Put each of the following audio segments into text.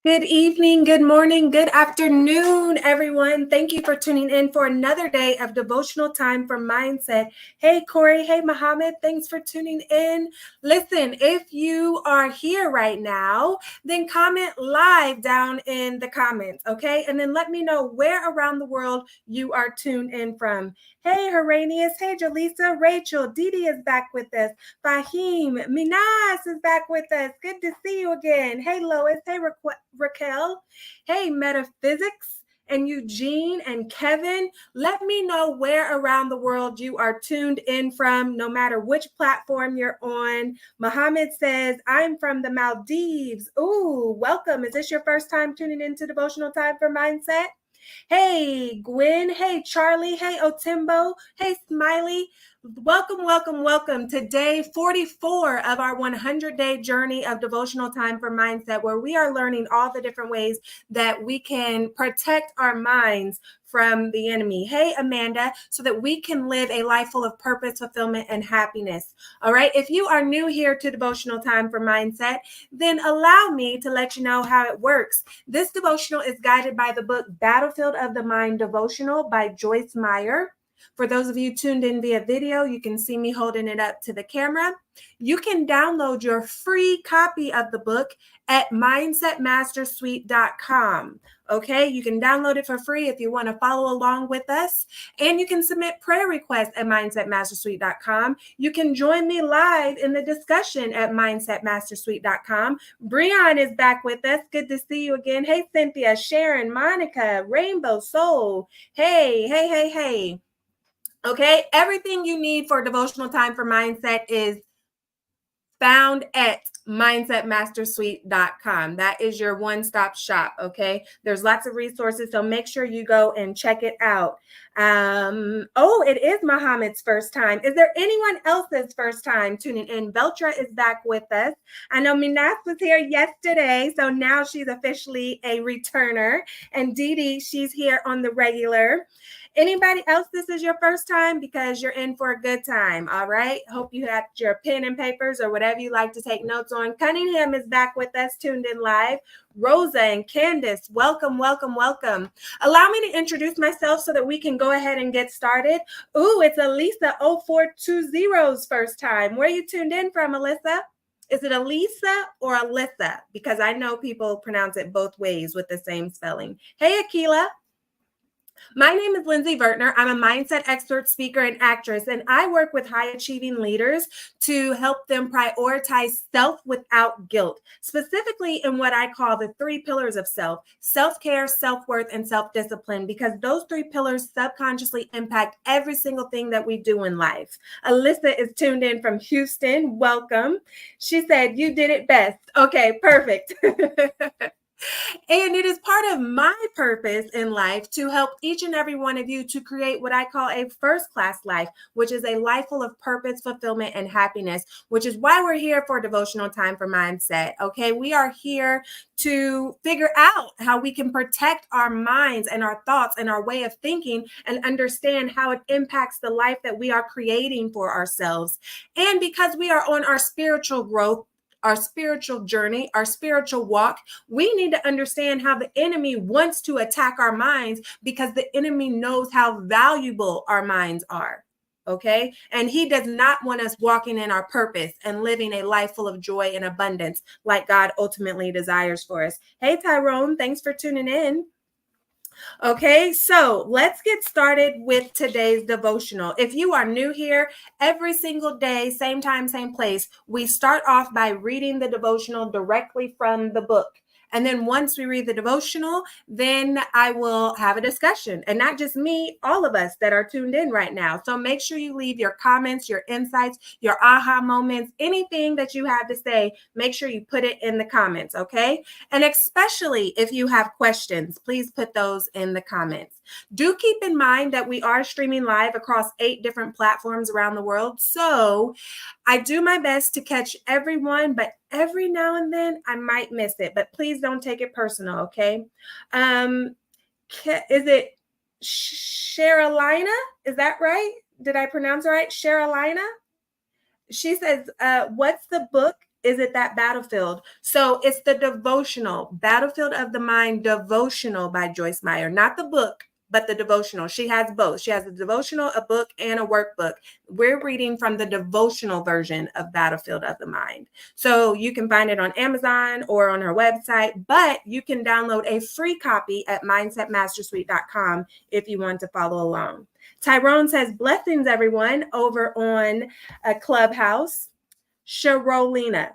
Good evening, good morning, good afternoon, everyone. Thank you for tuning in for another day of devotional time for mindset. Hey, Corey. Hey, Muhammad. Thanks for tuning in. Listen, if you are here right now, then comment live down in the comments, okay? And then let me know where around the world you are tuned in from. Hey, Heranius. Hey, Jaleesa. Rachel. Didi is back with us. Fahim. Minas is back with us. Good to see you again. Hey, Lois. Hey, Raquel. Hey, Metaphysics and Eugene and Kevin. Let me know where around the world you are tuned in from, no matter which platform you're on. Muhammad says, I'm from the Maldives. Ooh, welcome. Is this your first time tuning into Devotional Time for Mindset? Hey, Gwen. Hey, Charlie. Hey, Otimbo. Hey, Smiley. Welcome, welcome, welcome to day 44 of our 100-day journey of devotional time for mindset, where we are learning all the different ways that we can protect our minds from the enemy. Hey, Amanda, so that we can live a life full of purpose, fulfillment, and happiness. All right. If you are new here to devotional time for mindset, then allow me to let you know how it works. This devotional is guided by the book Battlefield of the Mind Devotional by Joyce Meyer. For those of you tuned in via video, you can see me holding it up to the camera. You can download your free copy of the book at mindsetmastersuite.com. Okay, you can download it for free if you want to follow along with us. And you can submit prayer requests at mindsetmastersuite.com. You can join me live in the discussion at mindsetmastersuite.com. Breon is back with us. Good to see you again. Hey, Cynthia, Sharon, Monica, Rainbow Soul. Hey. Okay, everything you need for devotional time for mindset is found at mindsetmastersuite.com. That is your one-stop shop, okay? There's lots of resources, so make sure you go and check it out. It is Muhammad's first time. Is there anyone else's first time tuning in? Beltra is back with us. I know Minas was here yesterday, so now she's officially a returner. And Didi, she's here on the regular. Anybody else, this is your first time? Because you're in for a good time, all right? Hope you have your pen and papers or whatever you like to take notes on. Cunningham is back with us, tuned in live. Rosa and Candace, welcome. Allow me to introduce myself so that we can go ahead and get started. Ooh, it's Elisa 0420's first time. Where are you tuned in from, Alyssa? Is it Elisa or Alyssa? Because I know people pronounce it both ways with the same spelling. Hey, Akila. My name is Lindsay Vertner. I'm a mindset expert, speaker, and actress, and I work with high-achieving leaders to help them prioritize self without guilt, specifically in what I call the 3 pillars of self: self-care, self-worth, and self-discipline, because those 3 pillars subconsciously impact every single thing that we do in life. Alyssa is tuned in from Houston. Welcome. She said, you did it best. Okay, perfect. And it is part of my purpose in life to help each and every one of you to create what I call a first-class life, which is a life full of purpose, fulfillment, and happiness, which is why we're here for devotional time for mindset. Okay, we are here to figure out how we can protect our minds and our thoughts and our way of thinking and understand how it impacts the life that we are creating for ourselves. And because we are on our spiritual growth, our spiritual journey, our spiritual walk, we need to understand how the enemy wants to attack our minds, because the enemy knows how valuable our minds are. Okay. And he does not want us walking in our purpose and living a life full of joy and abundance like God ultimately desires for us. Hey, Tyrone, thanks for tuning in. Okay, so let's get started with today's devotional. If you are new here, every single day, same time, same place, we start off by reading the devotional directly from the book. And then once we read the devotional, then I will have a discussion. And not just me, all of us that are tuned in right now. So make sure you leave your comments, your insights, your aha moments, anything that you have to say, make sure you put it in the comments, okay? And especially if you have questions, please put those in the comments. Do keep in mind that we are streaming live across 8 different platforms around the world. So I do my best to catch everyone, but every now and then I might miss it. But please don't take it personal, okay? Is it Sheralina? Is that right? Did I pronounce it right? Sheralina? She says, what's the book Is it that battlefield? So it's the devotional, Battlefield of the Mind devotional by Joyce Meyer, not the book, but the devotional. She has both. She has a devotional, a book, and a workbook. We're reading from the devotional version of Battlefield of the Mind. So you can find it on Amazon or on her website, but you can download a free copy at mindsetmastersuite.com if you want to follow along. Tyrone says, blessings, everyone, over on a Clubhouse. Sharolina.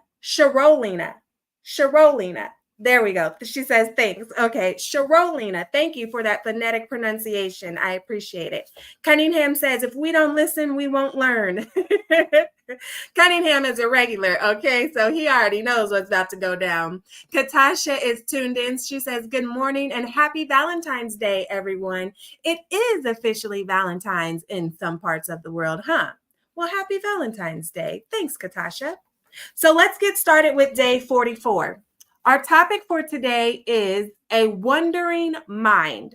There we go. She says, thanks. Okay. Sharolina, thank you for that phonetic pronunciation. I appreciate it. Cunningham says, if we don't listen, we won't learn. Cunningham is a regular. Okay. So he already knows what's about to go down. Katasha is tuned in. She says, good morning and happy Valentine's Day, everyone. It is officially Valentine's in some parts of the world, huh? Well, happy Valentine's Day. Thanks, Katasha. So let's get started with day 44. Our topic for today is a wandering mind.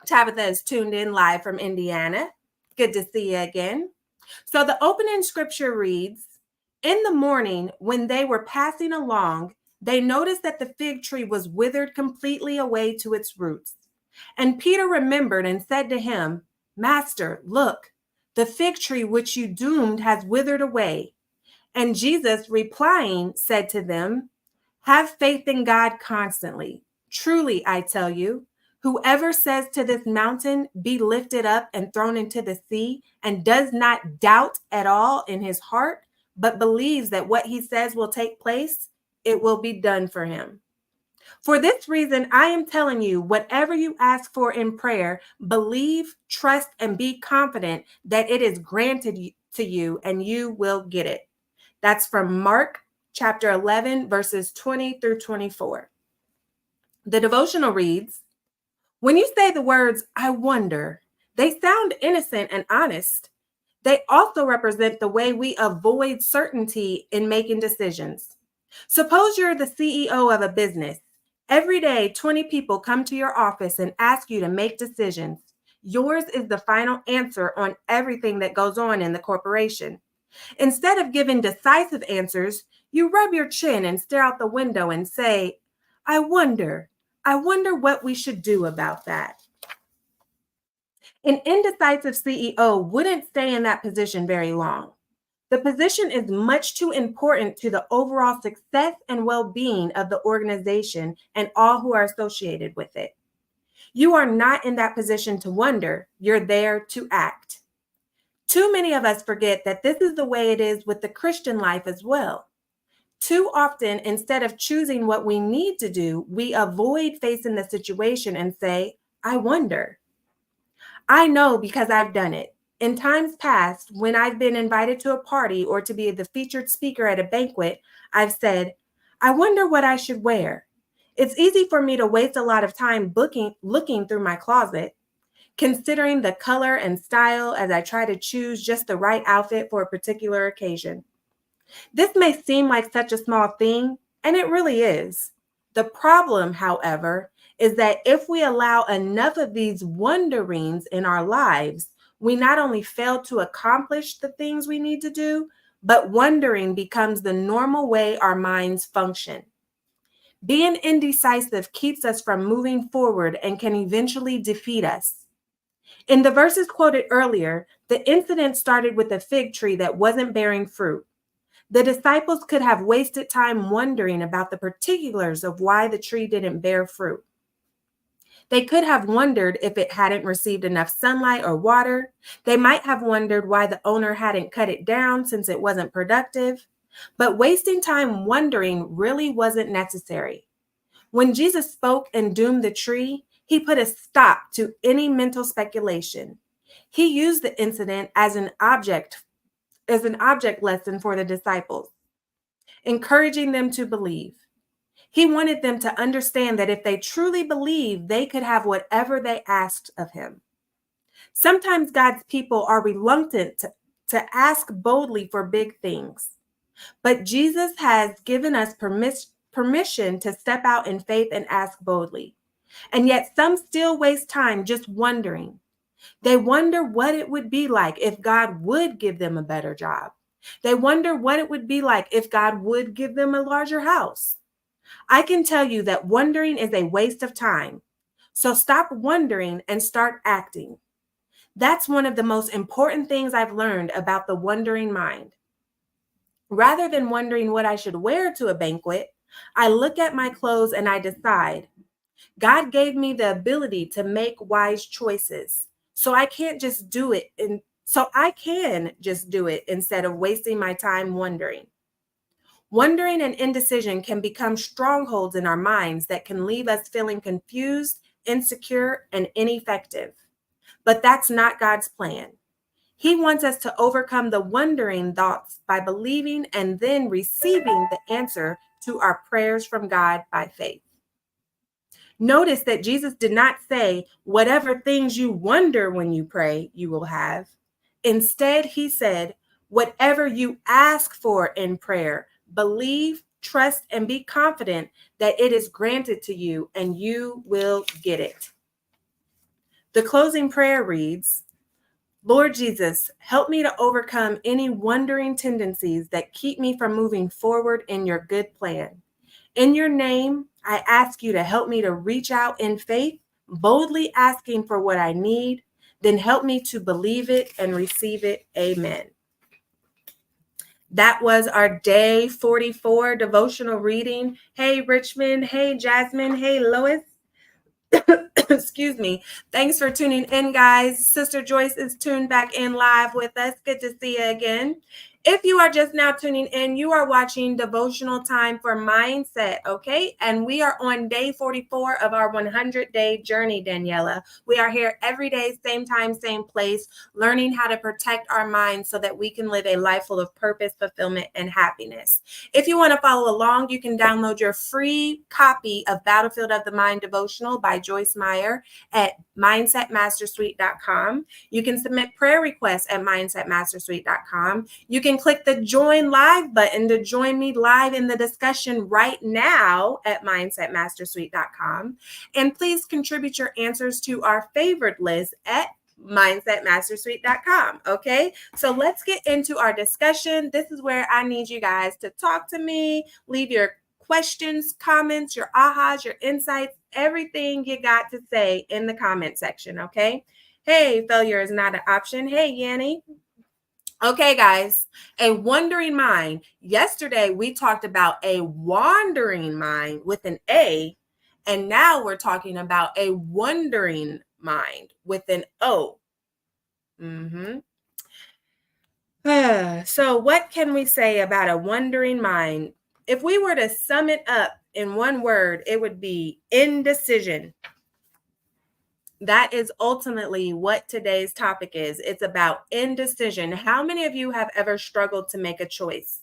Tabitha is tuned in live from Indiana. Good to see you again. So the opening scripture reads, in the morning, when they were passing along, they noticed that the fig tree was withered completely away to its roots. And Peter remembered and said to him, Master, look, the fig tree which you doomed has withered away. And Jesus, replying, said to them, have faith in God constantly. Truly, I tell you, whoever says to this mountain, be lifted up and thrown into the sea, and does not doubt at all in his heart, but believes that what he says will take place, it will be done for him. For this reason, I am telling you, whatever you ask for in prayer, believe, trust, and be confident that it is granted to you and you will get it. That's from Mark chapter 11, verses 20 through 24. The devotional reads, when you say the words, I wonder, they sound innocent and honest. They also represent the way we avoid certainty in making decisions. Suppose you're the CEO of a business. Every day, 20 people come to your office and ask you to make decisions. Yours is the final answer on everything that goes on in the corporation. Instead of giving decisive answers, you rub your chin and stare out the window and say, I wonder what we should do about that. An indecisive CEO wouldn't stay in that position very long. The position is much too important to the overall success and well-being of the organization and all who are associated with it. You are not in that position to wonder, you're there to act. Too many of us forget that this is the way it is with the Christian life as well. Too often, instead of choosing what we need to do, we avoid facing the situation and say, I wonder. I know because I've done it. In times past, when I've been invited to a party or to be the featured speaker at a banquet, I've said, I wonder what I should wear. It's easy for me to waste a lot of time looking through my closet, considering the color and style as I try to choose just the right outfit for a particular occasion. This may seem like such a small thing, and it really is. The problem, however, is that if we allow enough of these wonderings in our lives, we not only fail to accomplish the things we need to do, but wondering becomes the normal way our minds function. Being indecisive keeps us from moving forward and can eventually defeat us. In the verses quoted earlier, the incident started with a fig tree that wasn't bearing fruit. The disciples could have wasted time wondering about the particulars of why the tree didn't bear fruit. They could have wondered if it hadn't received enough sunlight or water. They might have wondered why the owner hadn't cut it down since it wasn't productive. But wasting time wondering really wasn't necessary. When Jesus spoke and doomed the tree, he put a stop to any mental speculation. He used the incident as an object lesson for the disciples, encouraging them to believe. He wanted them to understand that if they truly believed, they could have whatever they asked of him. Sometimes God's people are reluctant to ask boldly for big things, but Jesus has given us permission to step out in faith and ask boldly. And yet some still waste time just wondering. They wonder what it would be like if God would give them a better job. They wonder what it would be like if God would give them a larger house. I can tell you that wondering is a waste of time. So stop wondering and start acting. That's one of the most important things I've learned about the wondering mind. Rather than wondering what I should wear to a banquet, I look at my clothes and I decide. God gave me the ability to make wise choices. So I can just do it instead of wasting my time wondering. Wondering and indecision can become strongholds in our minds that can leave us feeling confused, insecure, and ineffective. But that's not God's plan. He wants us to overcome the wondering thoughts by believing and then receiving the answer to our prayers from God by faith. Notice that Jesus did not say, whatever things you wonder when you pray, you will have. Instead, he said, whatever you ask for in prayer, believe, trust, and be confident that it is granted to you and you will get it. The closing prayer reads, Lord Jesus, help me to overcome any wandering tendencies that keep me from moving forward in your good plan. In your name, I ask you to help me to reach out in faith, boldly asking for what I need, then help me to believe it and receive it. Amen. That was our day 44 devotional reading. Hey, Richmond. Hey, Jasmine. Hey, Lois. Excuse me. Thanks for tuning in, guys. Sister Joyce is tuned back in live with us. Good to see you again. If you are just now tuning in, you are watching Devotional Time for Mindset, okay? And we are on day 44 of our 100-day journey, Daniela. We are here every day, same time, same place, learning how to protect our minds so that we can live a life full of purpose, fulfillment, and happiness. If you want to follow along, you can download your free copy of Battlefield of the Mind Devotional by Joyce Meyer at mindsetmastersuite.com. You can submit prayer requests at mindsetmastersuite.com. You can click the join live button to join me live in the discussion right now at mindsetmastersuite.com. And please contribute your answers to our favorite list at mindsetmastersuite.com. Okay, so let's get into our discussion. This is where I need you guys to talk to me, leave your questions, comments, your ahas, your insights, everything you got to say in the comment section. Okay. Hey, failure is not an option. Hey, Yanni. Okay, guys, a wandering mind. Yesterday, we talked about a wandering mind with an A, and now we're talking about a wondering mind with an O. So what can we say about a wandering mind? If we were to sum it up in one word, it would be indecision. That is ultimately what today's topic is. It's about indecision. How many of you have ever struggled to make a choice?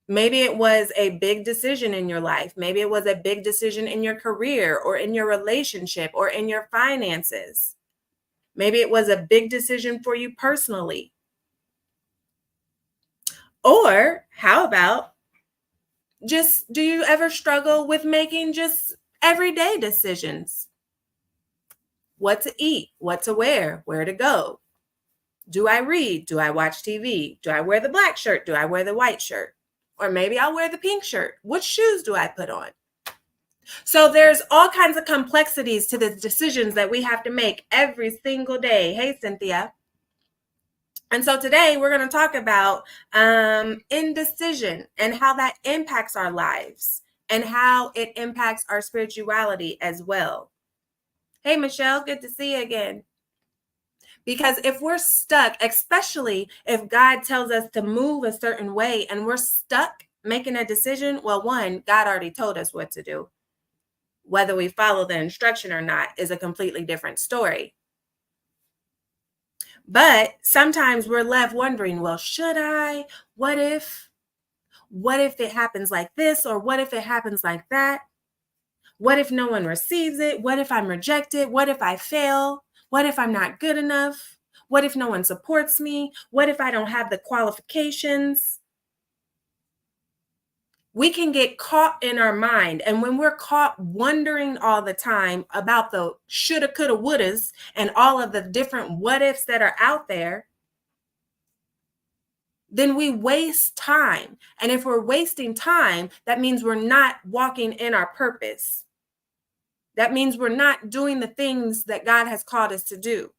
Maybe it was a big decision in your life. Maybe it was a big decision in your career or in your relationship or in your finances. Maybe it was a big decision for you personally. Or how about do you ever struggle with making just everyday decisions? What to eat, what to wear, where to go. Do I read? Do I watch TV? Do I wear the black shirt? Do I wear the white shirt? Or maybe I'll wear the pink shirt. Which shoes do I put on? So there's all kinds of complexities to the decisions that we have to make every single day. Hey, Cynthia. And so today we're going to talk about indecision and how that impacts our lives and how it impacts our spirituality as well. Hey, Michelle, good to see you again. Because if we're stuck, especially if God tells us to move a certain way and we're stuck making a decision, well, one, God already told us what to do. Whether we follow the instruction or not is a completely different story. But sometimes we're left wondering, well, should I? What if it happens like this? Or what if it happens like that? What if no one receives it? What if I'm rejected? What if I fail? What if I'm not good enough? What if no one supports me? What if I don't have the qualifications? We can get caught in our mind. And when we're caught wondering all the time about the shoulda, coulda, wouldas, and all of the different what ifs that are out there, then we waste time. And if we're wasting time, that means we're not walking in our purpose. That means we're not doing the things that God has called us to do.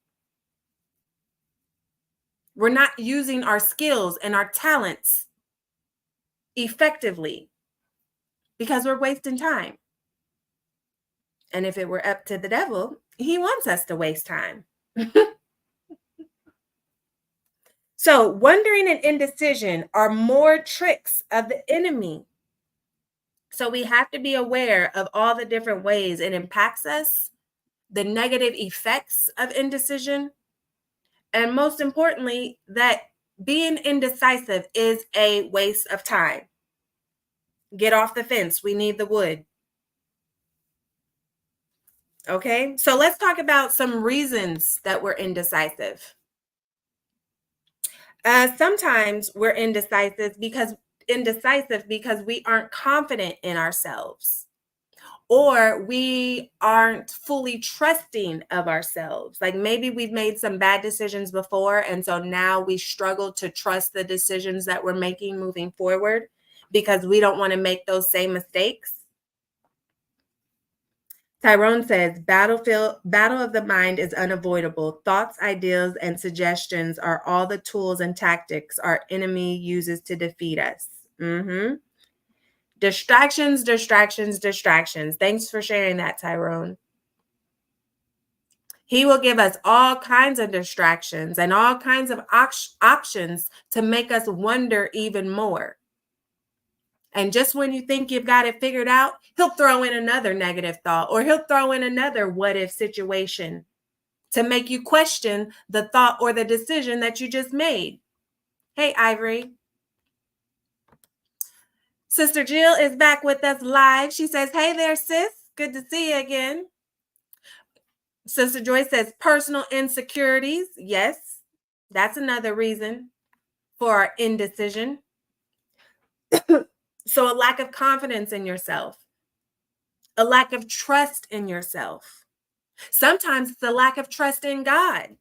We're not using our skills and our talents effectively because we're wasting time. And if it were up to the devil, he wants us to waste time. So, wondering and indecision are more tricks of the enemy. So, we have to be aware of all the different ways it impacts us, the negative effects of indecision, and most importantly, that being indecisive is a waste of time. Get off the fence. We need the wood. Okay, so let's talk about some reasons that we're indecisive. Sometimes we're indecisive because we aren't confident in ourselves, or we aren't fully trusting of ourselves. Like maybe we've made some bad decisions before, and so now we struggle to trust the decisions that we're making moving forward because we don't want to make those same mistakes. Tyrone says, battle of the mind is unavoidable. Thoughts, ideas, and suggestions are all the tools and tactics our enemy uses to defeat us. Distractions, distractions, distractions. Thanks for sharing that, Tyrone. He will give us all kinds of distractions and all kinds of options to make us wonder even more. And just when you think you've got it figured out, he'll throw in another negative thought, or he'll throw in another what if situation to make you question the thought or the decision that you just made. Hey, Ivory. Sister Jill is back with us live. She says, hey there, sis. Good to see you again. Sister Joyce says, personal insecurities. Yes, that's another reason for our indecision. So a lack of confidence in yourself, a lack of trust in yourself. Sometimes it's a lack of trust in God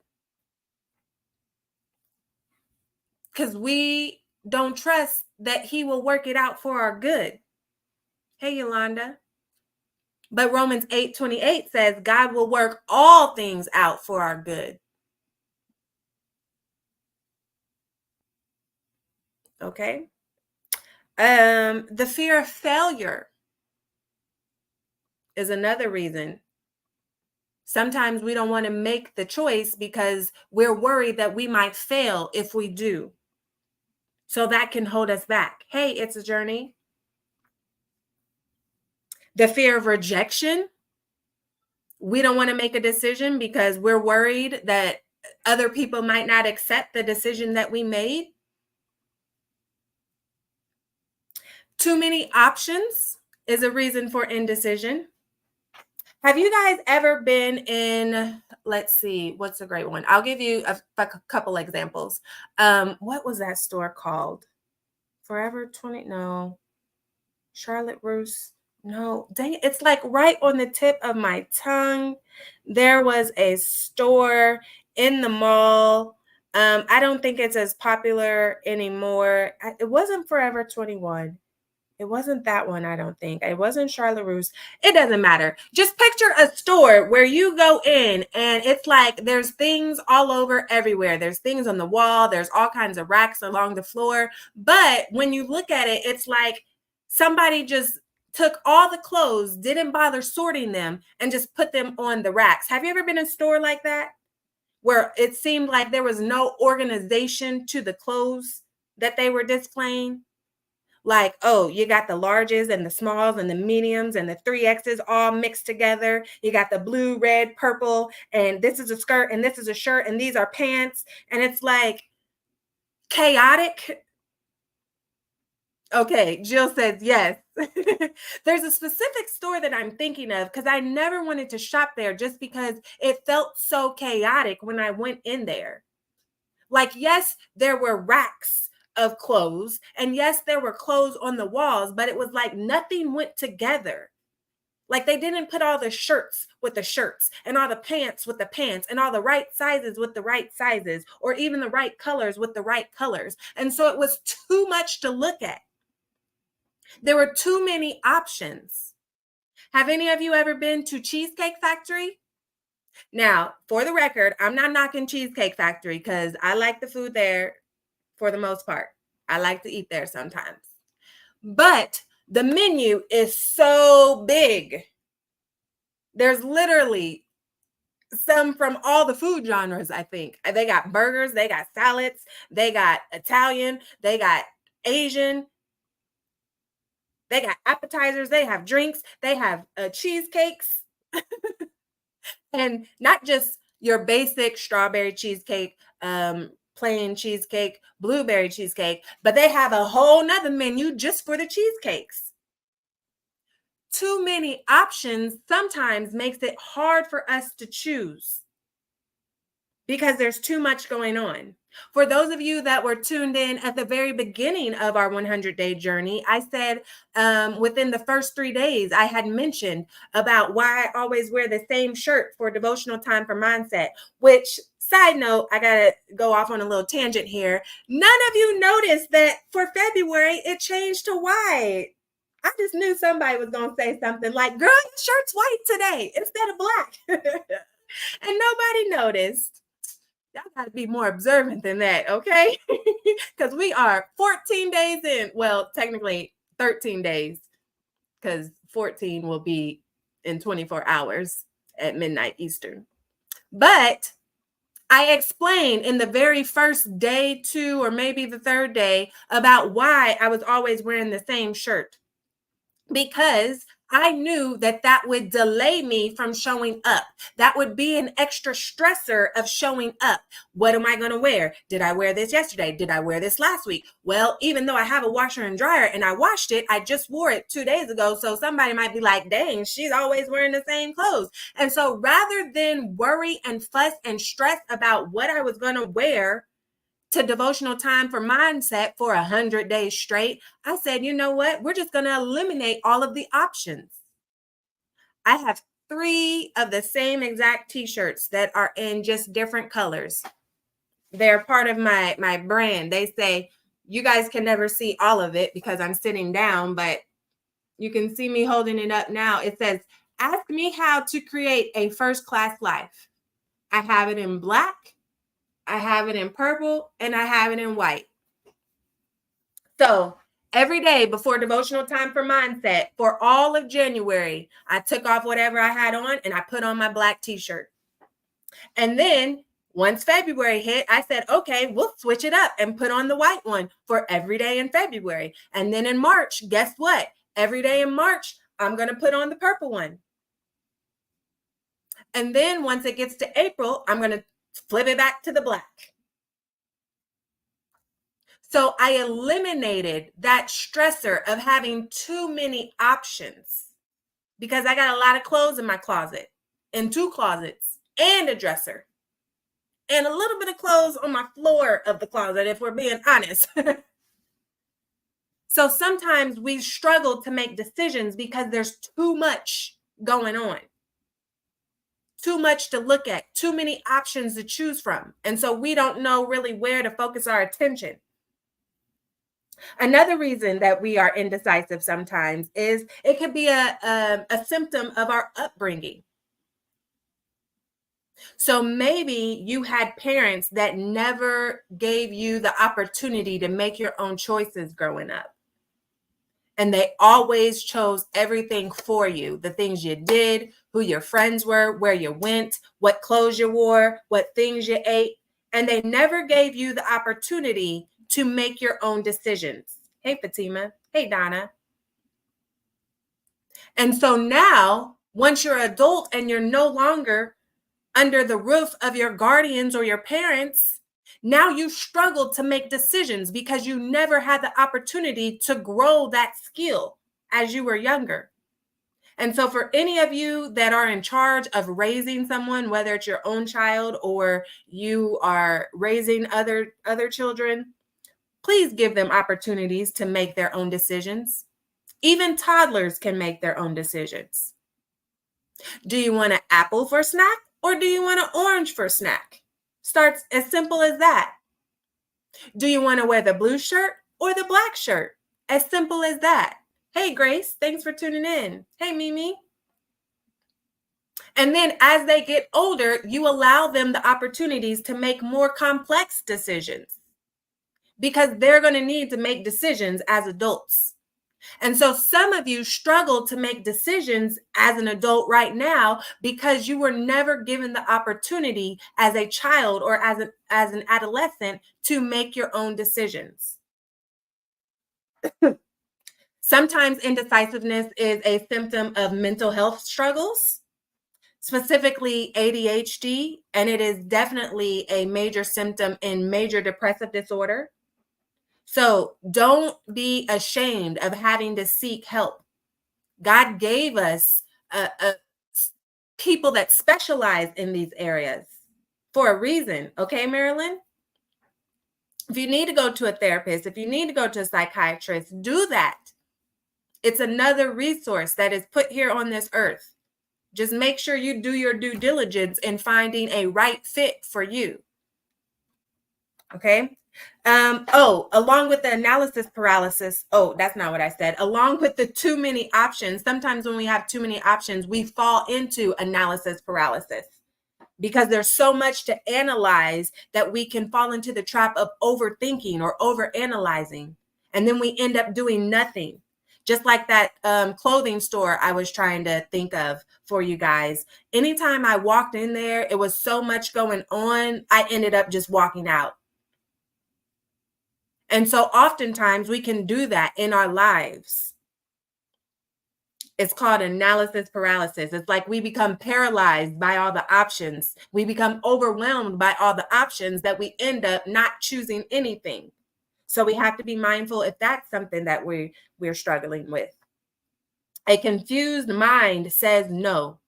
because we don't trust that he will work it out for our good. Hey, Yolanda. But Romans 8:28 says God will work all things out for our good. Okay. The fear of failure is another reason. Sometimes we don't want to make the choice because we're worried that we might fail if we do. So that can hold us back. Hey, it's a journey. The fear of rejection. We don't want to make a decision because we're worried that other people might not accept the decision that we made. Too many options is a reason for indecision. Have you guys ever been in, let's see, what's a great one? I'll give you a couple examples. What was that store called? Forever 20? No. Charlotte Russe? No. Dang it, it's like right on the tip of my tongue. There was a store in the mall. I don't think it's as popular anymore. It wasn't Forever 21. It wasn't that one, I don't think. It wasn't Charlotte Russe. It doesn't matter. Just picture a store where you go in and it's like there's things all over everywhere. There's things on the wall. There's all kinds of racks along the floor. But when you look at it, it's like somebody just took all the clothes, didn't bother sorting them, and just put them on the racks. Have you ever been in a store like that? Where it seemed like there was no organization to the clothes that they were displaying? Like, oh, you got the larges and the smalls and the mediums and the 3Xs all mixed together. You got the blue, red, purple, and this is a skirt and this is a shirt and these are pants. And it's like chaotic. Okay, Jill says yes. There's a specific store that I'm thinking of because I never wanted to shop there just because it felt so chaotic when I went in there. Like, yes, there were racks of clothes, and yes, there were clothes on the walls, but it was like nothing went together. Like they didn't put all the shirts with the shirts and all the pants with the pants and all the right sizes with the right sizes, or even the right colors with the right colors. And so it was too much to look at. There were too many options. Have any of you ever been to Cheesecake Factory? Now, for the record, I'm not knocking Cheesecake Factory because I like the food there for the most part. I like to eat there sometimes. But the menu is so big. There's literally some from all the food genres, I think. They got burgers, they got salads, they got Italian, they got Asian, they got appetizers, they have drinks, they have cheesecakes, and not just your basic strawberry cheesecake, plain cheesecake, blueberry cheesecake, but they have a whole nother menu just for the cheesecakes. Too many options sometimes makes it hard for us to choose because there's too much going on. For those of you that were tuned in at the very beginning of our 100-day journey, I said within the first 3 days, I had mentioned about why I always wear the same shirt for devotional time for mindset, which, side note, I got to go off on a little tangent here. None of you noticed that for February, it changed to white. I just knew somebody was going to say something like, girl, your shirt's white today instead of black. And nobody noticed. Y'all got to be more observant than that, okay? Because we are 14 days in. Well, technically 13 days, because 14 will be in 24 hours at midnight Eastern. But I explained in the very first day, 2, or maybe the third day, about why I was always wearing the same shirt. Because I knew that that would delay me from showing up. That would be an extra stressor of showing up. What am I going to wear? Did I wear this yesterday? Did I wear this last week? Well, even though I have a washer and dryer and I washed it, I just wore it 2 days ago. So somebody might be like, dang, she's always wearing the same clothes. And so rather than worry and fuss and stress about what I was going to wear to devotional time for mindset for 100 days straight, I said, you know what? We're just going to eliminate all of the options. I have 3 of the same exact t-shirts that are in just different colors. They're part of my brand. They say, you guys can never see all of it because I'm sitting down, but you can see me holding it up now. It says, ask me how to create a first-class life. I have it in black, I have it in purple, and I have it in white. So every day before devotional time for mindset, for all of January, I took off whatever I had on and I put on my black t-shirt. And then once February hit, I said, okay, we'll switch it up and put on the white one for every day in February. And then in March, guess what? Every day in March, I'm going to put on the purple one. And then once it gets to April, I'm going to flip it back to the black. So I eliminated that stressor of having too many options because I got a lot of clothes in my closet, and 2 closets, and a dresser, and a little bit of clothes on my floor of the closet, if we're being honest. So sometimes we struggle to make decisions because there's too much going on. Too much to look at, too many options to choose from. And so we don't know really where to focus our attention. Another reason that we are indecisive sometimes is it could be a symptom of our upbringing. So maybe you had parents that never gave you the opportunity to make your own choices growing up. And they always chose everything for you. The things you did, who your friends were, where you went, what clothes you wore, what things you ate. And they never gave you the opportunity to make your own decisions. Hey, Fatima. Hey, Donna. And so now, once you're an adult and you're no longer under the roof of your guardians or your parents, now you struggle to make decisions because you never had the opportunity to grow that skill as you were younger. And so for any of you that are in charge of raising someone, whether it's your own child or you are raising other children, please give them opportunities to make their own decisions. Even toddlers can make their own decisions. Do you want an apple for snack or do you want an orange for snack? Starts as simple as that. Do you want to wear the blue shirt or the black shirt? As simple as that. Hey, Grace, thanks for tuning in. Hey, Mimi. And then as they get older, you allow them the opportunities to make more complex decisions because they're going to need to make decisions as adults. And so some of you struggle to make decisions as an adult right now because you were never given the opportunity as a child or as an adolescent to make your own decisions. Sometimes indecisiveness is a symptom of mental health struggles, specifically ADHD, and it is definitely a major symptom in major depressive disorder. So don't be ashamed of having to seek help. God gave us people that specialize in these areas for a reason. Okay, Marilyn? If you need to go to a therapist, if you need to go to a psychiatrist, do that. It's another resource that is put here on this earth. Just make sure you do your due diligence in finding a right fit for you. Okay. Along with the analysis paralysis. Oh, that's not what I said. Along with the too many options. Sometimes when we have too many options, we fall into analysis paralysis because there's so much to analyze that we can fall into the trap of overthinking or overanalyzing. And then we end up doing nothing. Just like that clothing store I was trying to think of for you guys. Anytime I walked in there, it was so much going on. I ended up just walking out. And so oftentimes we can do that in our lives. It's called analysis paralysis. It's like we become paralyzed by all the options. We become overwhelmed by all the options that we end up not choosing anything. So we have to be mindful if that's something that we're struggling with. A confused mind says no.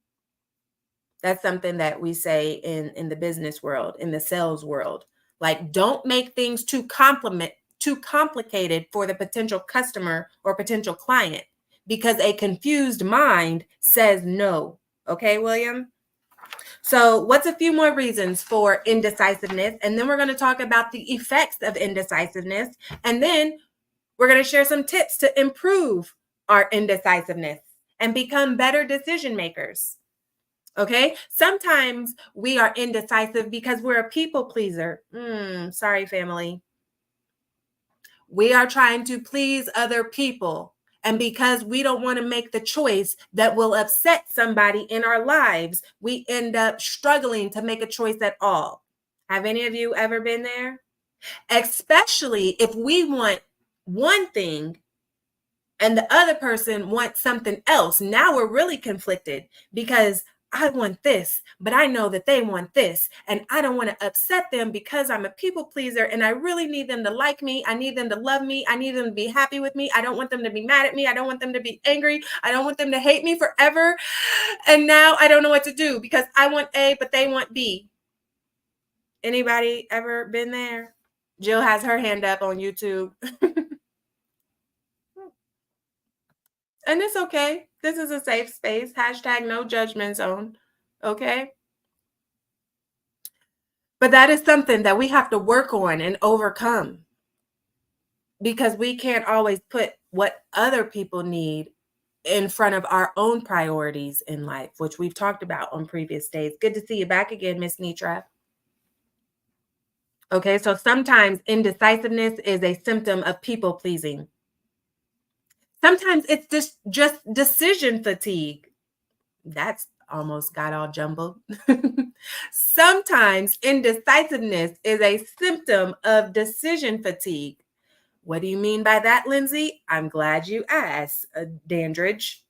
That's something that we say in the business world, in the sales world. Like, don't make things too complicated for the potential customer or potential client, because a confused mind says no. Okay, William? So what's a few more reasons for indecisiveness? And then we're going to talk about the effects of indecisiveness. And then we're going to share some tips to improve our indecisiveness and become better decision makers. Okay. Sometimes we are indecisive because we're a people pleaser. Sorry, family. We are trying to please other people. And because we don't want to make the choice that will upset somebody in our lives, we end up struggling to make a choice at all. Have any of you ever been there? Especially if we want one thing and the other person wants something else. Now we're really conflicted because I want this, but I know that they want this, and I don't want to upset them because I'm a people pleaser and I really need them to like me. I need them to love me. I need them to be happy with me. I don't want them to be mad at me. I don't want them to be angry. I don't want them to hate me forever. And now I don't know what to do because I want A, but they want B. Anybody ever been there? Jill has her hand up on YouTube. And it's okay. This is a safe space. # no judgment zone. Okay. But that is something that we have to work on and overcome, because we can't always put what other people need in front of our own priorities in life, which we've talked about on previous days. Good to see you back again, Miss Nitra. Okay, so sometimes indecisiveness is a symptom of people pleasing. Sometimes it's just decision fatigue. That's almost got all jumbled. Sometimes indecisiveness is a symptom of decision fatigue. What do you mean by that, Lindsay? I'm glad you asked, Dandridge.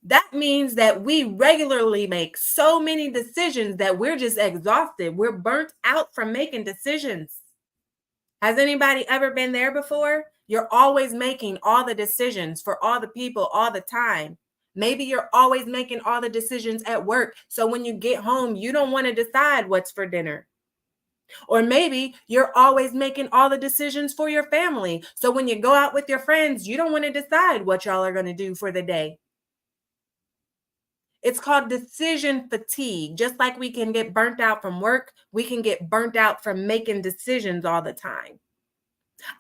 That means that we regularly make so many decisions that we're just exhausted. We're burnt out from making decisions. Has anybody ever been there before? You're always making all the decisions for all the people all the time. Maybe you're always making all the decisions at work. So when you get home, you don't want to decide what's for dinner. Or maybe you're always making all the decisions for your family. So when you go out with your friends, you don't want to decide what y'all are going to do for the day. It's called decision fatigue. Just like we can get burnt out from work, we can get burnt out from making decisions all the time.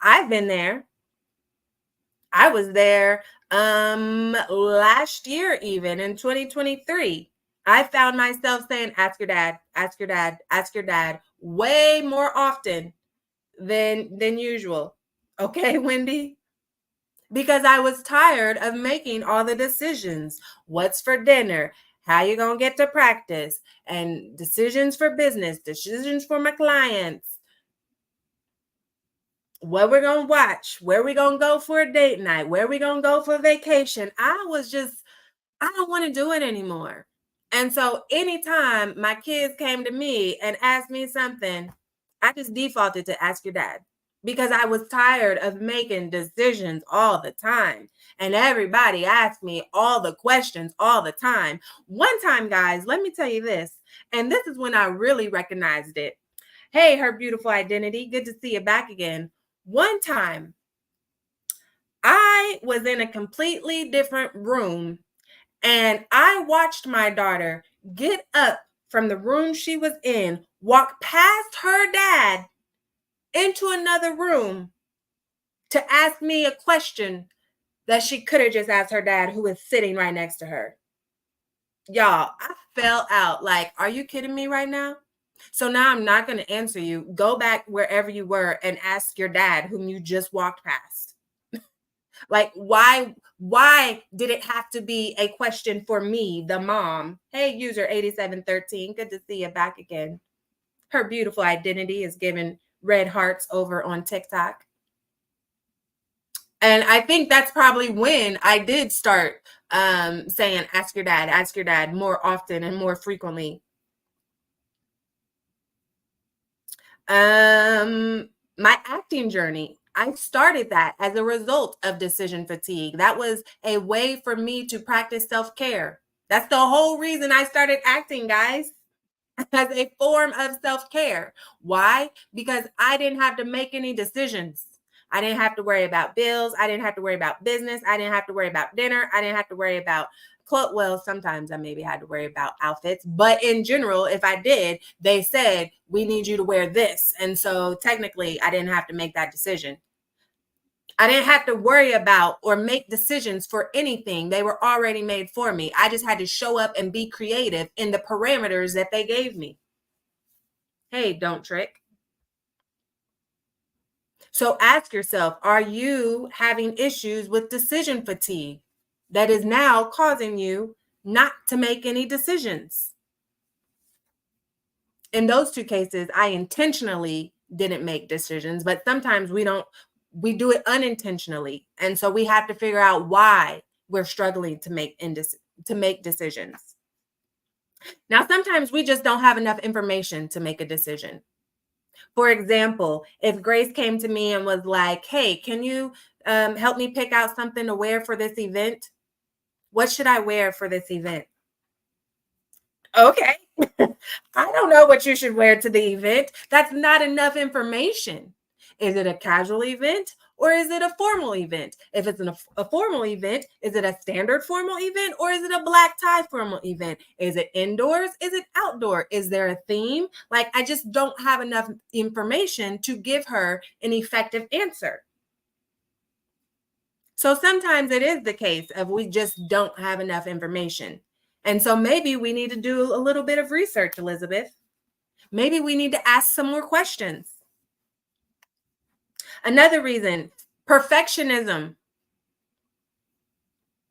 I've been there. I was there last year, even in 2023. I found myself saying, ask your dad, ask your dad, ask your dad way more often than usual. Okay, Wendy? Because I was tired of making all the decisions. What's for dinner? How you going to get to practice? And decisions for business, decisions for my clients. What we're going to watch, where we going to go for a date night, where we going to go for vacation. I don't want to do it anymore. And so anytime my kids came to me and asked me something, I just defaulted to ask your dad because I was tired of making decisions all the time. And everybody asked me all the questions all the time. One time, guys, let me tell you this. And this is when I really recognized it. Hey, her beautiful identity. Good to see you back again. One time, I was in a completely different room and I watched my daughter get up from the room she was in, walk past her dad into another room to ask me a question that she could have just asked her dad, who was sitting right next to her. Y'all, I fell out. Like, are you kidding me right now? So now I'm not going to answer you. Go back wherever you were and ask your dad, whom you just walked past. Like, why did it have to be a question for me, the mom? Hey, user 8713, good to see you back again. Her beautiful identity is giving red hearts over on TikTok. And I think that's probably when I did start saying, ask your dad more often and more frequently. My acting journey, I started that as a result of decision fatigue. That was a way for me to practice self-care. That's the whole reason I started acting, guys, as a form of self-care. Why? Because I didn't have to make any decisions. I didn't have to worry about bills. I didn't have to worry about business. I didn't have to worry about dinner. I didn't have to worry about clothes. Well, sometimes I maybe had to worry about outfits, but in general, if I did, they said, we need you to wear this. And so technically, I didn't have to make that decision. I didn't have to worry about or make decisions for anything. They were already made for me. I just had to show up and be creative in the parameters that they gave me. Hey, don't trick. So ask yourself, are you having issues with decision fatigue that is now causing you not to make any decisions? In those two cases, I intentionally didn't make decisions, but sometimes we do it unintentionally. And so we have to figure out why we're struggling to make decisions. Now, sometimes we just don't have enough information to make a decision. For example, if Grace came to me and was like, hey, can you help me pick out something to wear for this event? What should I wear for this event? Okay. I don't know what you should wear to the event. That's not enough information. Is it a casual event or is it a formal event? If it's a formal event, is it a standard formal event or is it a black tie formal event? Is it indoors? Is it outdoor? Is there a theme? Like, I just don't have enough information to give her an effective answer. So sometimes it is the case of we just don't have enough information. And so maybe we need to do a little bit of research, Elizabeth. Maybe we need to ask some more questions. Another reason, perfectionism.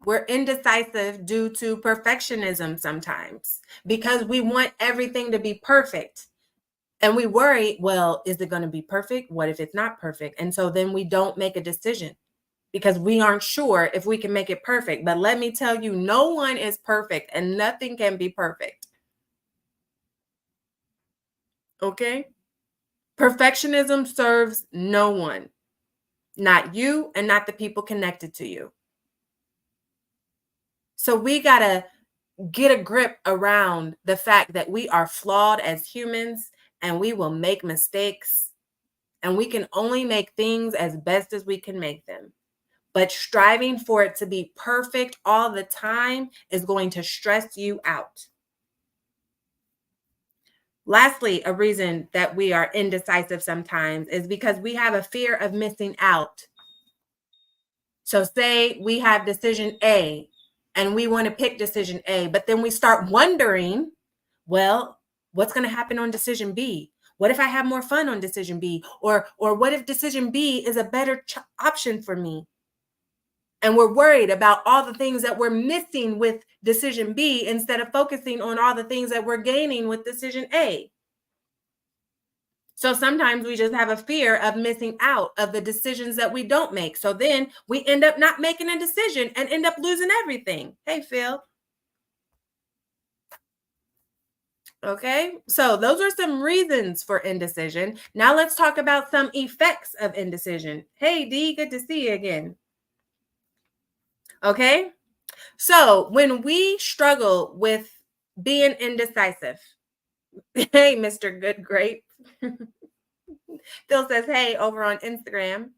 We're indecisive due to perfectionism sometimes because we want everything to be perfect. And we worry, well, is it going to be perfect? What if it's not perfect? And so then we don't make a decision because we aren't sure if we can make it perfect. But let me tell you, no one is perfect and nothing can be perfect. Okay? Perfectionism serves no one, not you and not the people connected to you. So we got to get a grip around the fact that we are flawed as humans and we will make mistakes and we can only make things as best as we can make them. But striving for it to be perfect all the time is going to stress you out. Lastly, a reason that we are indecisive sometimes is because we have a fear of missing out. So say we have decision A and we want to pick decision A, but then we start wondering, well, what's going to happen on decision B? What if I have more fun on decision B? Or what if decision B is a better option for me? And we're worried about all the things that we're missing with decision B instead of focusing on all the things that we're gaining with decision A. So sometimes we just have a fear of missing out of the decisions that we don't make. So then we end up not making a decision and end up losing everything. Hey, Phil. Okay, so those are some reasons for indecision. Now let's talk about some effects of indecision. Hey, D, good to see you again. Okay, so when we struggle with being indecisive, hey, Mr. Good Grape. Phil says, hey, over on Instagram.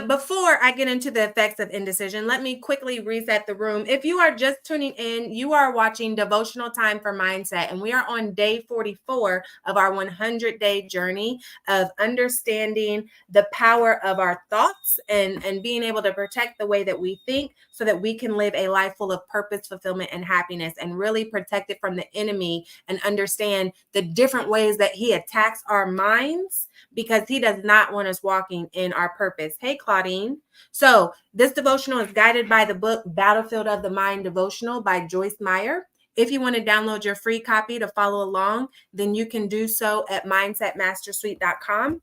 Before I get into the effects of indecision, let me quickly reset the room. If you are just tuning in, you are watching Devotional Time for Mindset, and we are on day 44 of our 100-day journey of understanding the power of our thoughts and being able to protect the way that we think so that we can live a life full of purpose, fulfillment, and happiness, and really protect it from the enemy and understand the different ways that he attacks our minds, because he does not want us walking in our purpose. Hey, Claudine. So this devotional is guided by the book Battlefield of the Mind Devotional by Joyce Meyer. If you want to download your free copy to follow along, then you can do so at mindsetmastersuite.com.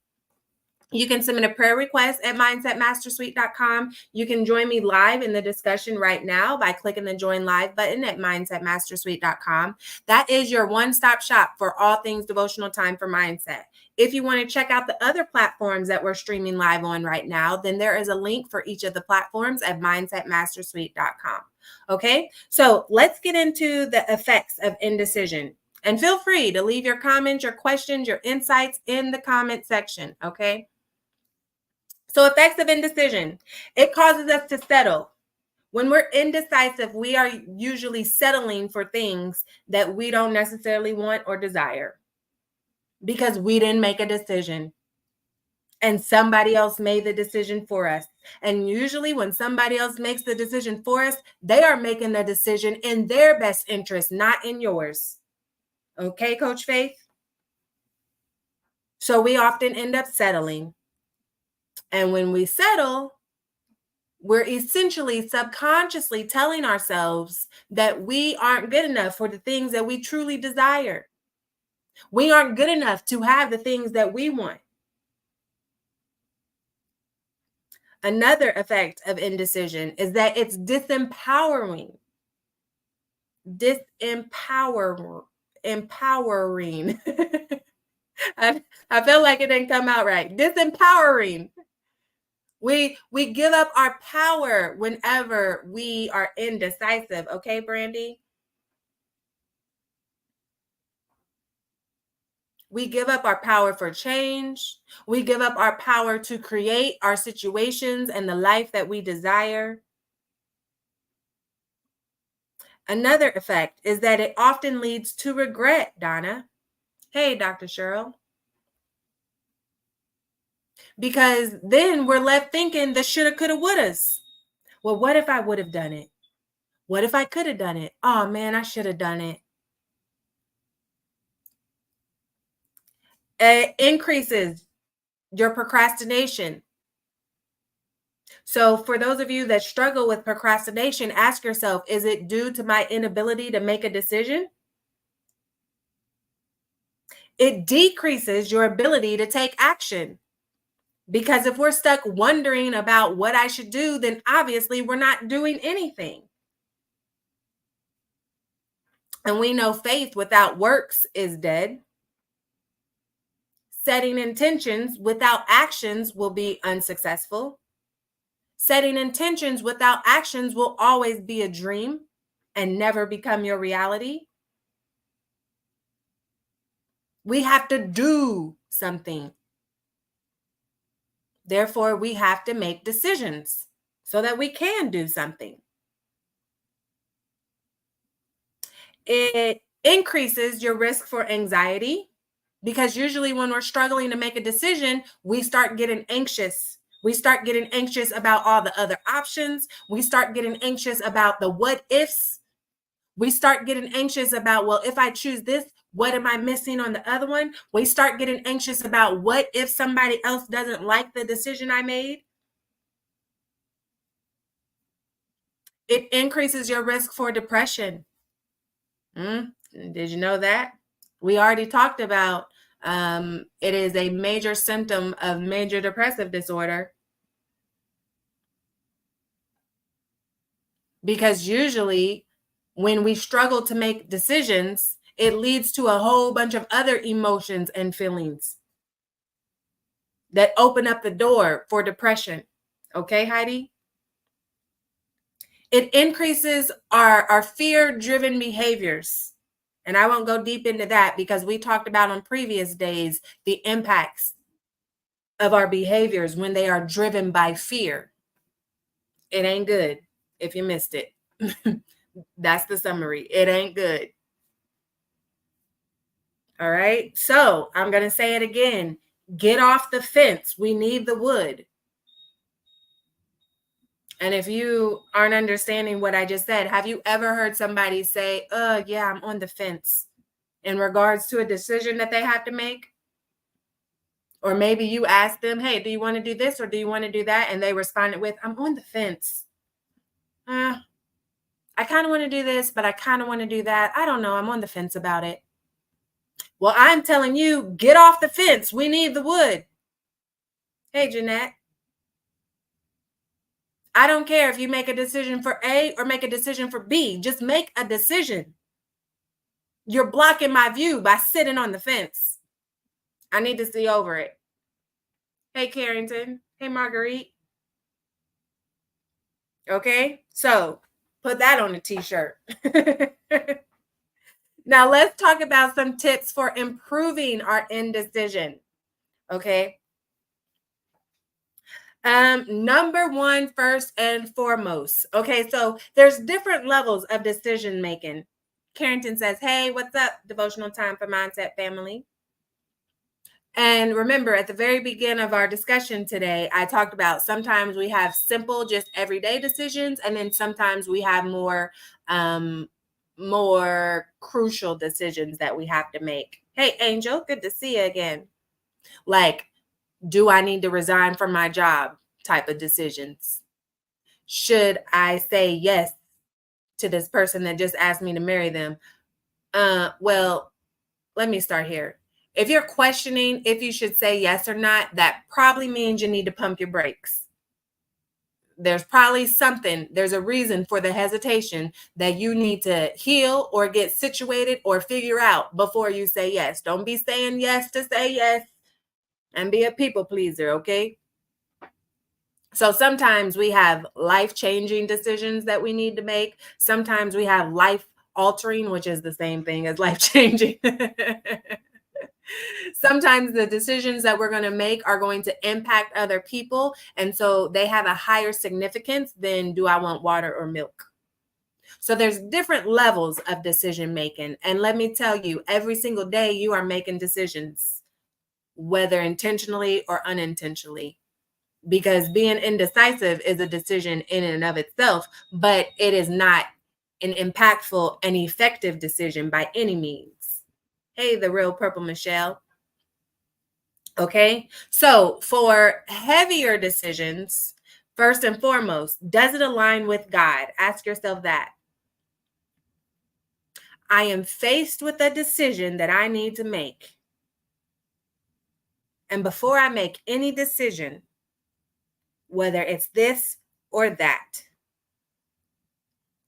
You can submit a prayer request at mindsetmastersuite.com. You can join me live in the discussion right now by clicking the join live button at mindsetmastersuite.com. That is your one-stop shop for all things devotional time for mindset. If you want to check out the other platforms that we're streaming live on right now, then there is a link for each of the platforms at mindsetmastersuite.com. Okay, so let's get into the effects of indecision. And feel free to leave your comments, your questions, your insights in the comment section, okay? So effects of indecision. It causes us to settle. When we're indecisive, we are usually settling for things that we don't necessarily want or desire because we didn't make a decision and somebody else made the decision for us. And usually when somebody else makes the decision for us, they are making the decision in their best interest, not in yours. Okay, Coach Faith? So we often end up settling. And when we settle, we're essentially subconsciously telling ourselves that we aren't good enough for the things that we truly desire. We aren't good enough to have the things that we want. Another effect of indecision is that it's disempowering. Empowering. I felt like it didn't come out right. Disempowering. We give up our power whenever we are indecisive. Okay, Brandy? We give up our power for change. We give up our power to create our situations and the life that we desire. Another effect is that it often leads to regret, Donna. Hey, Dr. Cheryl. Because then we're left thinking the shoulda, coulda, wouldas. Well, what if I would have done it? What if I could have done it? Oh, man, I should have done it. It increases your procrastination. So for those of you that struggle with procrastination, ask yourself, is it due to my inability to make a decision? It decreases your ability to take action. Because if we're stuck wondering about what I should do, then obviously we're not doing anything. And we know faith without works is dead. Setting intentions without actions will be unsuccessful. Setting intentions without actions will always be a dream and never become your reality. We have to do something. Therefore, we have to make decisions so that we can do something. It increases your risk for anxiety because usually when we're struggling to make a decision, we start getting anxious. We start getting anxious about all the other options. We start getting anxious about the what ifs. We start getting anxious about, well, if I choose this, what am I missing on the other one? We start getting anxious about what if somebody else doesn't like the decision I made. It increases your risk for depression. Did you know that? We already talked about it is a major symptom of major depressive disorder because usually when we struggle to make decisions, it leads to a whole bunch of other emotions and feelings that open up the door for depression. Okay, Heidi? It increases our fear-driven behaviors. And I won't go deep into that because we talked about on previous days the impacts of our behaviors when they are driven by fear. It ain't good if you missed it. That's the summary. It ain't good. All right. So I'm going to say it again. Get off the fence. We need the wood. And if you aren't understanding what I just said, have you ever heard somebody say, yeah, I'm on the fence in regards to a decision that they have to make? Or maybe you ask them, hey, do you want to do this or do you want to do that? And they responded with, I'm on the fence. I kind of want to do this, but I kind of want to do that. I don't know. I'm on the fence about it. Well, I'm telling you, get off the fence. We need the wood. Hey, Jeanette. I don't care if you make a decision for A or make a decision for B. Just make a decision. You're blocking my view by sitting on the fence. I need to see over it. Hey, Carrington. Hey, Marguerite. Okay, so put that on a t-shirt. Now let's talk about some tips for improving our indecision. Okay. Number one, first and foremost. Okay, so there's different levels of decision making. Carrington says, hey, what's up? Devotional time for Mindset Family. And remember, at the very beginning of our discussion today, I talked about sometimes we have simple, just everyday decisions, and then sometimes we have more crucial decisions that we have to make. Hey, Angel, good to see you again. Like, do I need to resign from my job type of decisions? Should I say yes to this person that just asked me to marry them? Well, let me start here. If you're questioning if you should say yes or not, that probably means you need to pump your brakes. There's probably something, there's a reason for the hesitation that you need to heal or get situated or figure out before you say yes. Don't be saying yes to say yes and be a people pleaser, okay? So sometimes we have life-changing decisions that we need to make. Sometimes we have life-altering, which is the same thing as life-changing. Sometimes the decisions that we're going to make are going to impact other people. And so they have a higher significance than do I want water or milk? So there's different levels of decision making. And let me tell you, every single day you are making decisions, whether intentionally or unintentionally, because being indecisive is a decision in and of itself, but it is not an impactful and effective decision by any means. Hey, the real Purple Michelle. Okay, so for heavier decisions, first and foremost, does it align with God? Ask yourself that. I am faced with a decision that I need to make. And before I make any decision, whether it's this or that,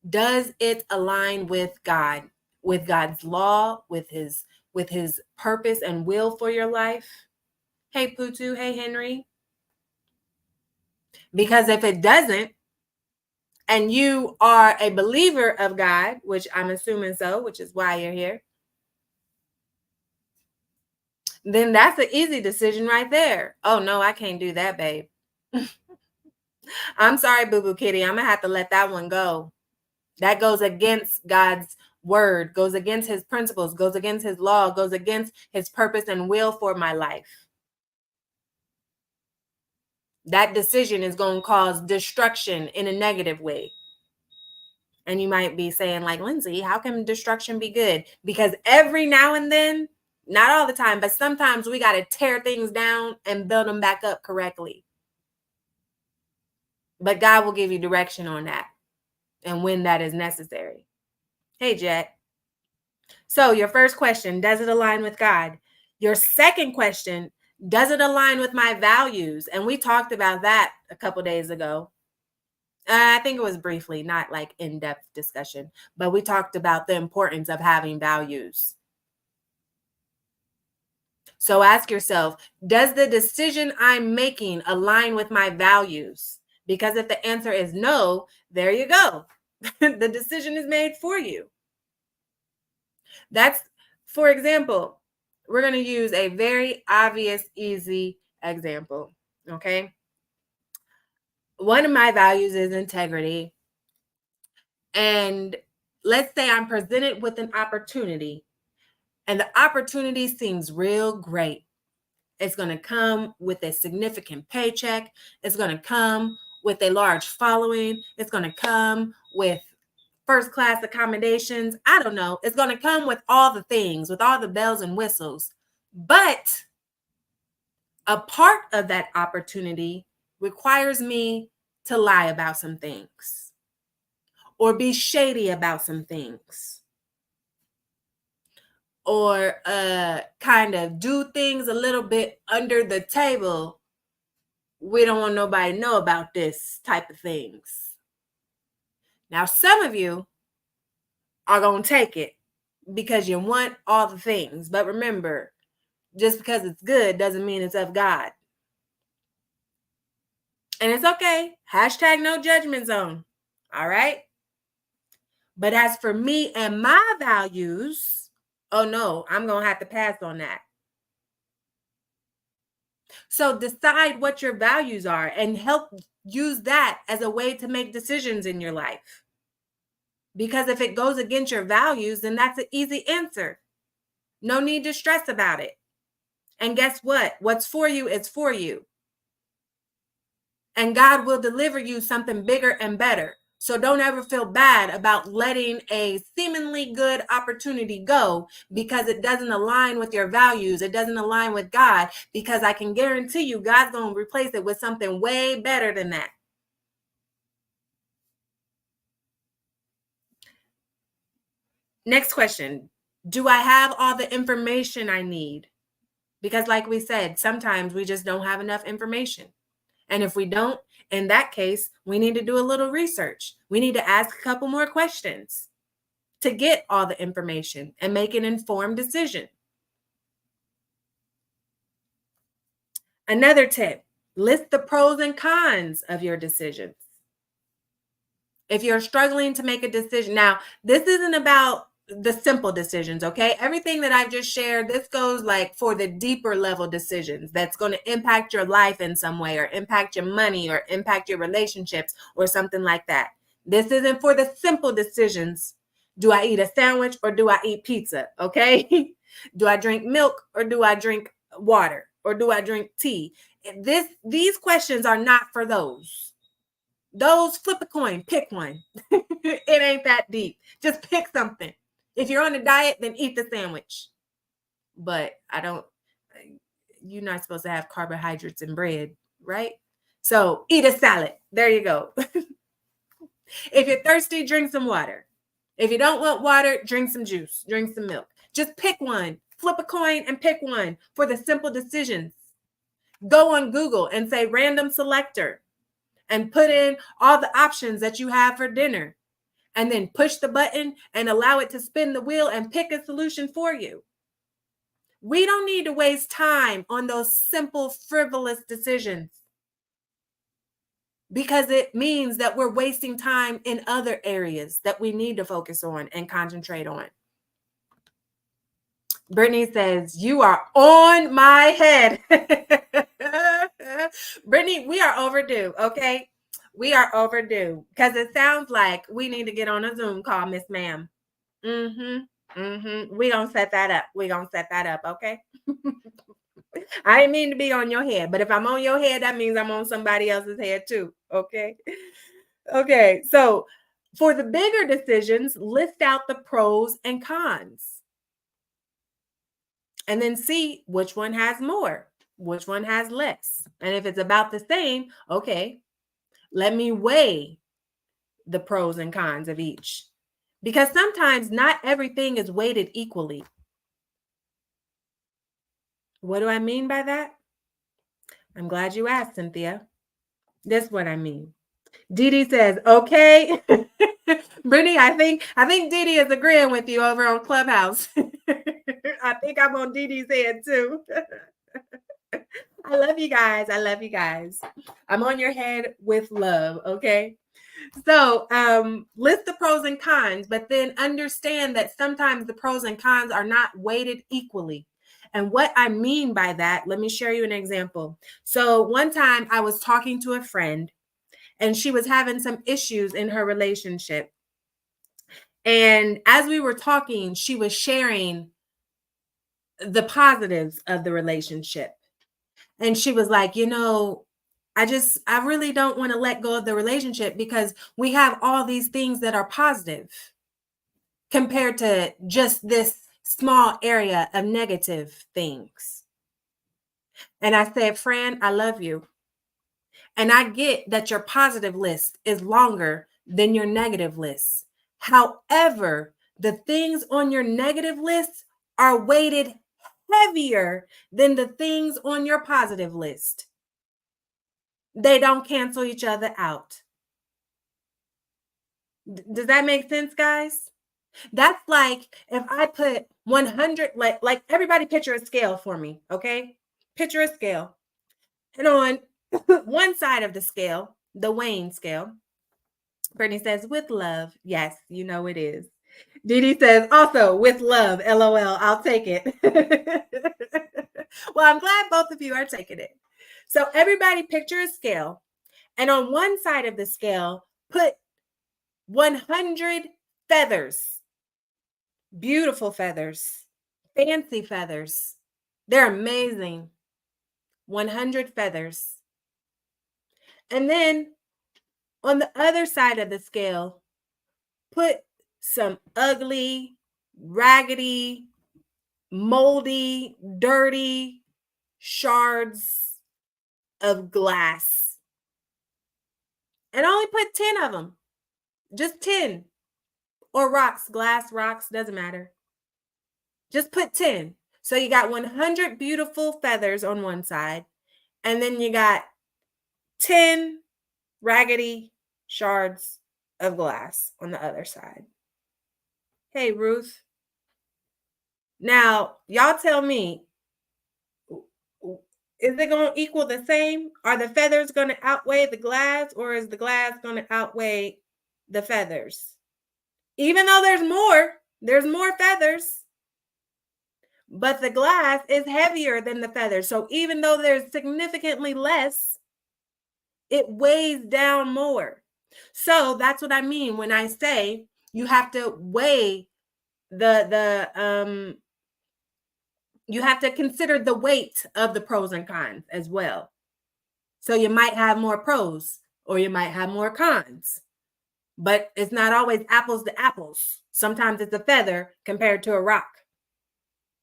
does it align with God, with God's law, with his purpose and will for your life? Hey, Putu. Hey, Henry. Because if it doesn't, and you are a believer of God, which I'm assuming so, which is why you're here, then that's an easy decision right there. Oh, no, I can't do that, babe. I'm sorry, Boo Boo Kitty. I'm going to have to let that one go. That goes against God's word, goes against his principles, goes against his law, goes against his purpose and will for my life. That decision is going to cause destruction in a negative way. And you might be saying, like, Lindsay, how can destruction be good? Because every now and then, not all the time, but sometimes we got to tear things down and build them back up correctly. But God will give you direction on that and when that is necessary. Hey, Jet. So your first question, does it align with God? Your second question, does it align with my values? And we talked about that a couple days ago. I think it was briefly, not like in-depth discussion, but we talked about the importance of having values. So ask yourself, does the decision I'm making align with my values? Because if the answer is no, there you go. The decision is made for you. That's, for example, we're going to use a very obvious, easy example. Okay. One of my values is integrity. And let's say I'm presented with an opportunity and the opportunity seems real great. It's going to come with a significant paycheck. It's going to come with a large following. It's going to come with first class accommodations. I don't know. It's going to come with all the things, with all the bells and whistles. But a part of that opportunity requires me to lie about some things or be shady about some things or kind of do things a little bit under the table. We don't want nobody to know about this type of things. Now, some of you are going to take it because you want all the things. But remember, just because it's good doesn't mean it's of God. And it's okay. Hashtag no judgment zone. All right. But as for me and my values, oh no, I'm going to have to pass on that. So decide what your values are and help use that as a way to make decisions in your life. Because if it goes against your values, then that's an easy answer. No need to stress about it. And guess what? What's for you is for you. And God will deliver you something bigger and better. So don't ever feel bad about letting a seemingly good opportunity go because it doesn't align with your values. It doesn't align with God, because I can guarantee you God's going to replace it with something way better than that. Next question. Do I have all the information I need? Because like we said, sometimes we just don't have enough information. And if we don't, in that case, we need to do a little research. We need to ask a couple more questions to get all the information and make an informed decision. Another tip, list the pros and cons of your decisions. If you're struggling to make a decision, now this isn't about the simple decisions, okay? Everything that I've just shared, this goes like for the deeper level decisions that's going to impact your life in some way or impact your money or impact your relationships or something like that. This isn't for the simple decisions. Do I eat a sandwich or do I eat pizza? Okay. Do I drink milk or do I drink water or do I drink tea? These questions are not for those. Those, flip a coin, pick one. It ain't that deep. Just pick something. If you're on a diet, then eat the sandwich. But you're not supposed to have carbohydrates and bread, right? So eat a salad. There you go. If you're thirsty, drink some water. If you don't want water, drink some juice, drink some milk. Just pick one. Flip a coin and pick one for the simple decisions. Go on Google and say random selector and put in all the options that you have for dinner. And then push the button and allow it to spin the wheel and pick a solution for you. We don't need to waste time on those simple, frivolous decisions because it means that we're wasting time in other areas that we need to focus on and concentrate on. Brittany says, you are on my head. Brittany, we are overdue, okay? We are overdue because it sounds like we need to get on a Zoom call, Miss Ma'am. We gonna set that up. We gonna set that up, okay? I didn't mean to be on your head, but if I'm on your head, that means I'm on somebody else's head too, okay? Okay, so for the bigger decisions, list out the pros and cons. And then see which one has more, which one has less. And if it's about the same, okay, let me weigh the pros and cons of each. Because sometimes not everything is weighted equally. What do I mean by that? I'm glad you asked, Cynthia. This is what I mean. Dee Dee says, okay. Brittany, I think Dee Dee is agreeing with you over on Clubhouse. I think I'm on Dee Dee's head too. I love you guys. I love you guys. I'm on your head with love, okay? So, list the pros and cons, but then understand that sometimes the pros and cons are not weighted equally. And what I mean by that, let me share you an example. So, one time I was talking to a friend and she was having some issues in her relationship. And as we were talking, she was sharing the positives of the relationship. And she was like, I really don't want to let go of the relationship because we have all these things that are positive compared to just this small area of negative things. And I said, Fran, I love you. And I get that your positive list is longer than your negative list. However, the things on your negative list are weighted heavier than the things on your positive list. They don't cancel each other out. Does that make sense, guys? That's like if I put 100, like everybody picture a scale for me, okay? Picture a scale. And on one side of the scale, the weighing scale, Brittany says, with love. Yes, you know it is. Dee Dee says, also with love, LOL, I'll take it. Well, I'm glad both of you are taking it. So everybody picture a scale. And on one side of the scale, put 100 feathers, beautiful feathers, fancy feathers. They're amazing. 100 feathers. And then on the other side of the scale, put some ugly, raggedy, moldy, dirty shards of glass. And only put 10 of them. Just 10. Or rocks, glass, rocks, doesn't matter. Just put 10. So you got 100 beautiful feathers on one side, and then you got 10 raggedy shards of glass on the other side. Hey, Ruth. Now, y'all tell me, is it going to equal the same? Are the feathers going to outweigh the glass, or is the glass going to outweigh the feathers? Even though there's more feathers, but the glass is heavier than the feathers. So even though there's significantly less, it weighs down more. So that's what I mean when I say you have to weigh you have to consider the weight of the pros and cons as well. So you might have more pros or you might have more cons, but it's not always apples to apples. Sometimes it's a feather compared to a rock.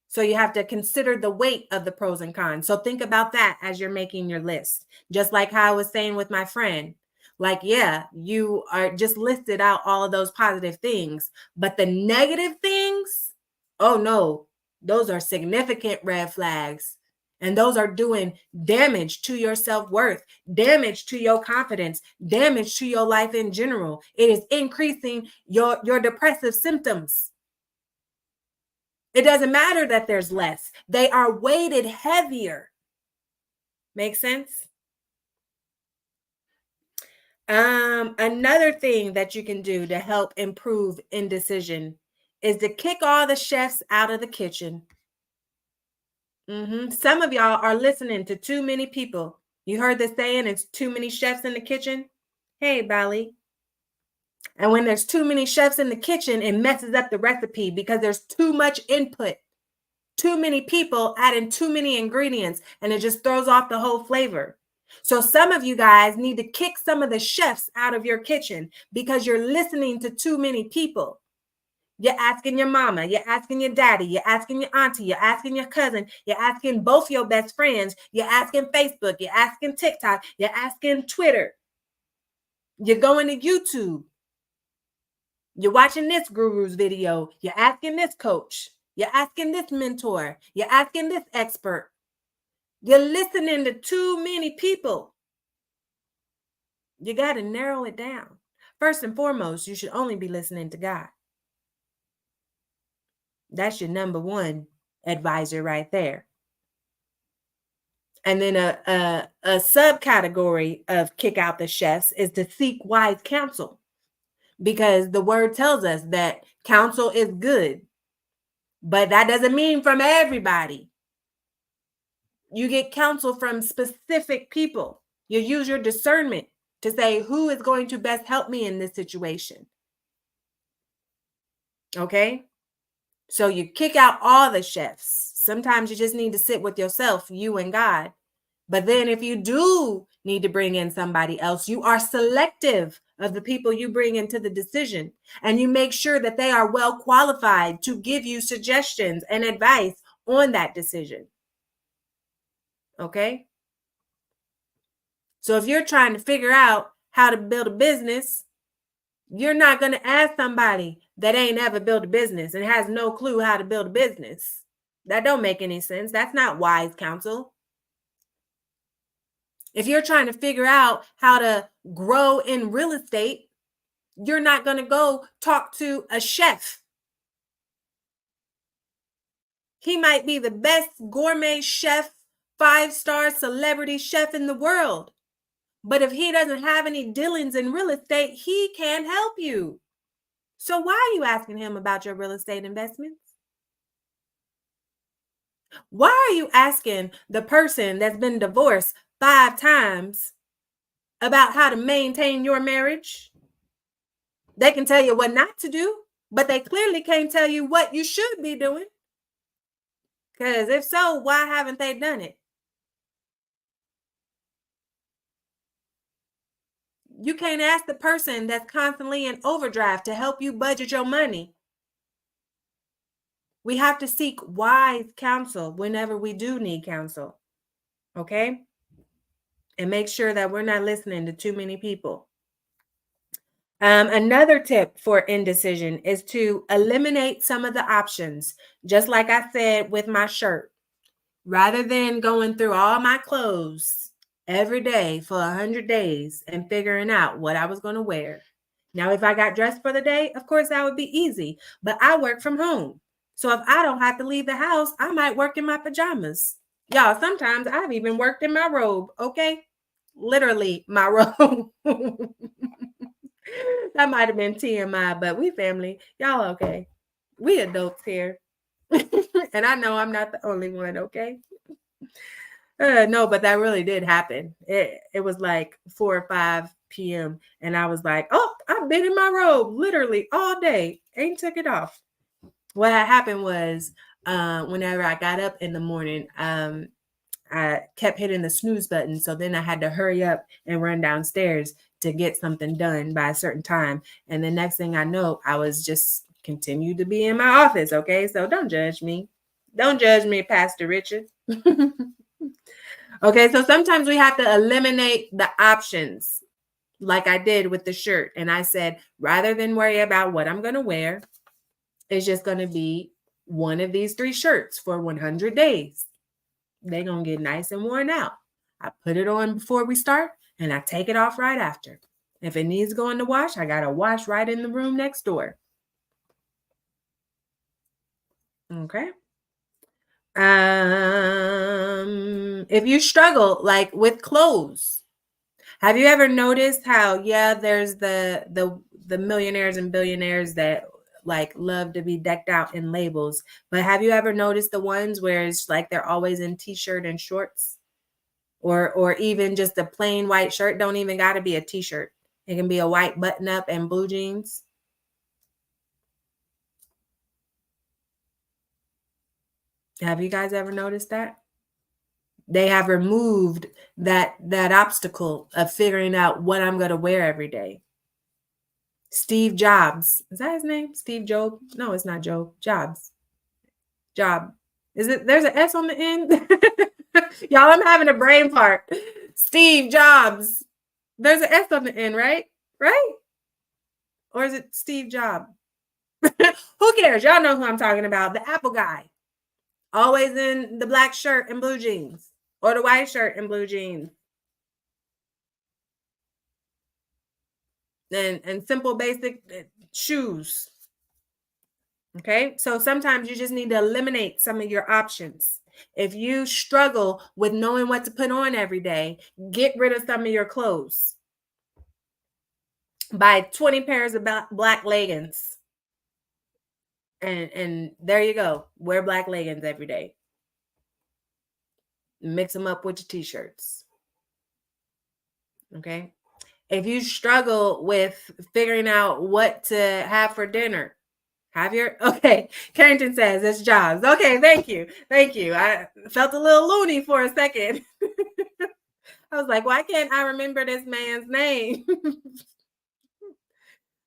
So you have to consider the weight of the pros and cons. So think about that as you're making your list. Just like how I was saying with my friend, like, yeah, you are just listed out all of those positive things, but the negative things, oh no, those are significant red flags. And those are doing damage to your self-worth, damage to your confidence, damage to your life in general. It is increasing your depressive symptoms. It doesn't matter that there's less. They are weighted heavier. Make sense? Another thing that you can do to help improve indecision is to kick all the chefs out of the kitchen. Some of y'all are listening to too many people. You heard the saying, it's too many chefs in the kitchen. Hey, Bali. And when there's too many chefs in the kitchen, it messes up the recipe because there's too much input, too many people adding too many ingredients, and it just throws off the whole flavor. So some of you guys need to kick some of the chefs out of your kitchen because you're listening to too many people. You're asking your mama, you're asking your daddy, you're asking your auntie, you're asking your cousin, you're asking both your best friends, you're asking Facebook, you're asking TikTok, you're asking Twitter. You're going to YouTube. You're watching this guru's video. You're asking this coach. You're asking this mentor. You're asking this expert. You're listening to too many people. You got to narrow it down. First and foremost, you should only be listening to God. That's your number one advisor right there. And then a subcategory of kick out the chefs is to seek wise counsel, because the word tells us that counsel is good, but that doesn't mean from everybody. You get counsel from specific people. You use your discernment to say who is going to best help me in this situation. Okay? So you kick out all the chefs. Sometimes you just need to sit with yourself, you and God. But then if you do need to bring in somebody else, you are selective of the people you bring into the decision, and you make sure that they are well qualified to give you suggestions and advice on that decision. Okay? So if you're trying to figure out how to build a business, you're not going to ask somebody that ain't ever built a business and has no clue how to build a business. That don't make any sense. That's not wise counsel. If you're trying to figure out how to grow in real estate, you're not going to go talk to a chef. He might be the best gourmet chef, 5-star celebrity chef in the world. But if he doesn't have any dealings in real estate, he can't help you. So why are you asking him about your real estate investments? Why are you asking the person that's been divorced 5 times about how to maintain your marriage? They can tell you what not to do, but they clearly can't tell you what you should be doing. Because if so, why haven't they done it? You can't ask the person that's constantly in overdraft to help you budget your money. We have to seek wise counsel whenever we do need counsel. Okay? And make sure that we're not listening to too many people. Another tip for indecision is to eliminate some of the options. Just like I said with my shirt, rather than going through all my clothes every day for 100 days and figuring out what I was going to wear. Now, if I got dressed for the day, of course, that would be easy. But I work from home. So if I don't have to leave the house, I might work in my pajamas. Y'all, sometimes I've even worked in my robe, okay? Literally my robe. That might have been TMI, but we family. Y'all okay. We adults here. And I know I'm not the only one, okay? No, but that really did happen. It was like 4 or 5 p.m. and I was like, oh, I've been in my robe literally all day. Ain't took it off. What had happened was whenever I got up in the morning, I kept hitting the snooze button. So then I had to hurry up and run downstairs to get something done by a certain time. And the next thing I know, I was just continued to be in my office. Okay. So don't judge me. Don't judge me, Pastor Richard. Okay. So sometimes we have to eliminate the options like I did with the shirt. And I said, rather than worry about what I'm going to wear, it's just going to be one of these 3 shirts for 100 days. They're going to get nice and worn out. I put it on before we start and I take it off right after. If it needs going to wash, I got to wash right in the room next door. Okay. If you struggle like with clothes, have you ever noticed how, there's the millionaires and billionaires that like love to be decked out in labels. But have you ever noticed the ones where it's like they're always in t-shirt and shorts? Or even just a plain white shirt? Don't even got to be a t-shirt. It can be a white button up and blue jeans. Have you guys ever noticed that? They have removed that obstacle of figuring out what I'm going to wear every day. Steve Jobs. Is that his name? Steve Job? No, it's not Job. Jobs. Job. Is it? There's an S on the end? Y'all, I'm having a brain fart. Steve Jobs. There's an S on the end, right? Right? Or is it Steve Jobs? Who cares? Y'all know who I'm talking about. The Apple guy. Always in the black shirt and blue jeans. Or the white shirt and blue jeans. And simple basic shoes. Okay, so sometimes you just need to eliminate some of your options. If you struggle with knowing what to put on every day, get rid of some of your clothes. Buy 20 pairs of black leggings. And there you go. Wear black leggings every day. Mix them up with your t-shirts. Okay. If you struggle with figuring out what to have for dinner, okay. Carrington says it's Jobs. Okay, thank you. I felt a little loony for a second. I was like, why can't I remember this man's name?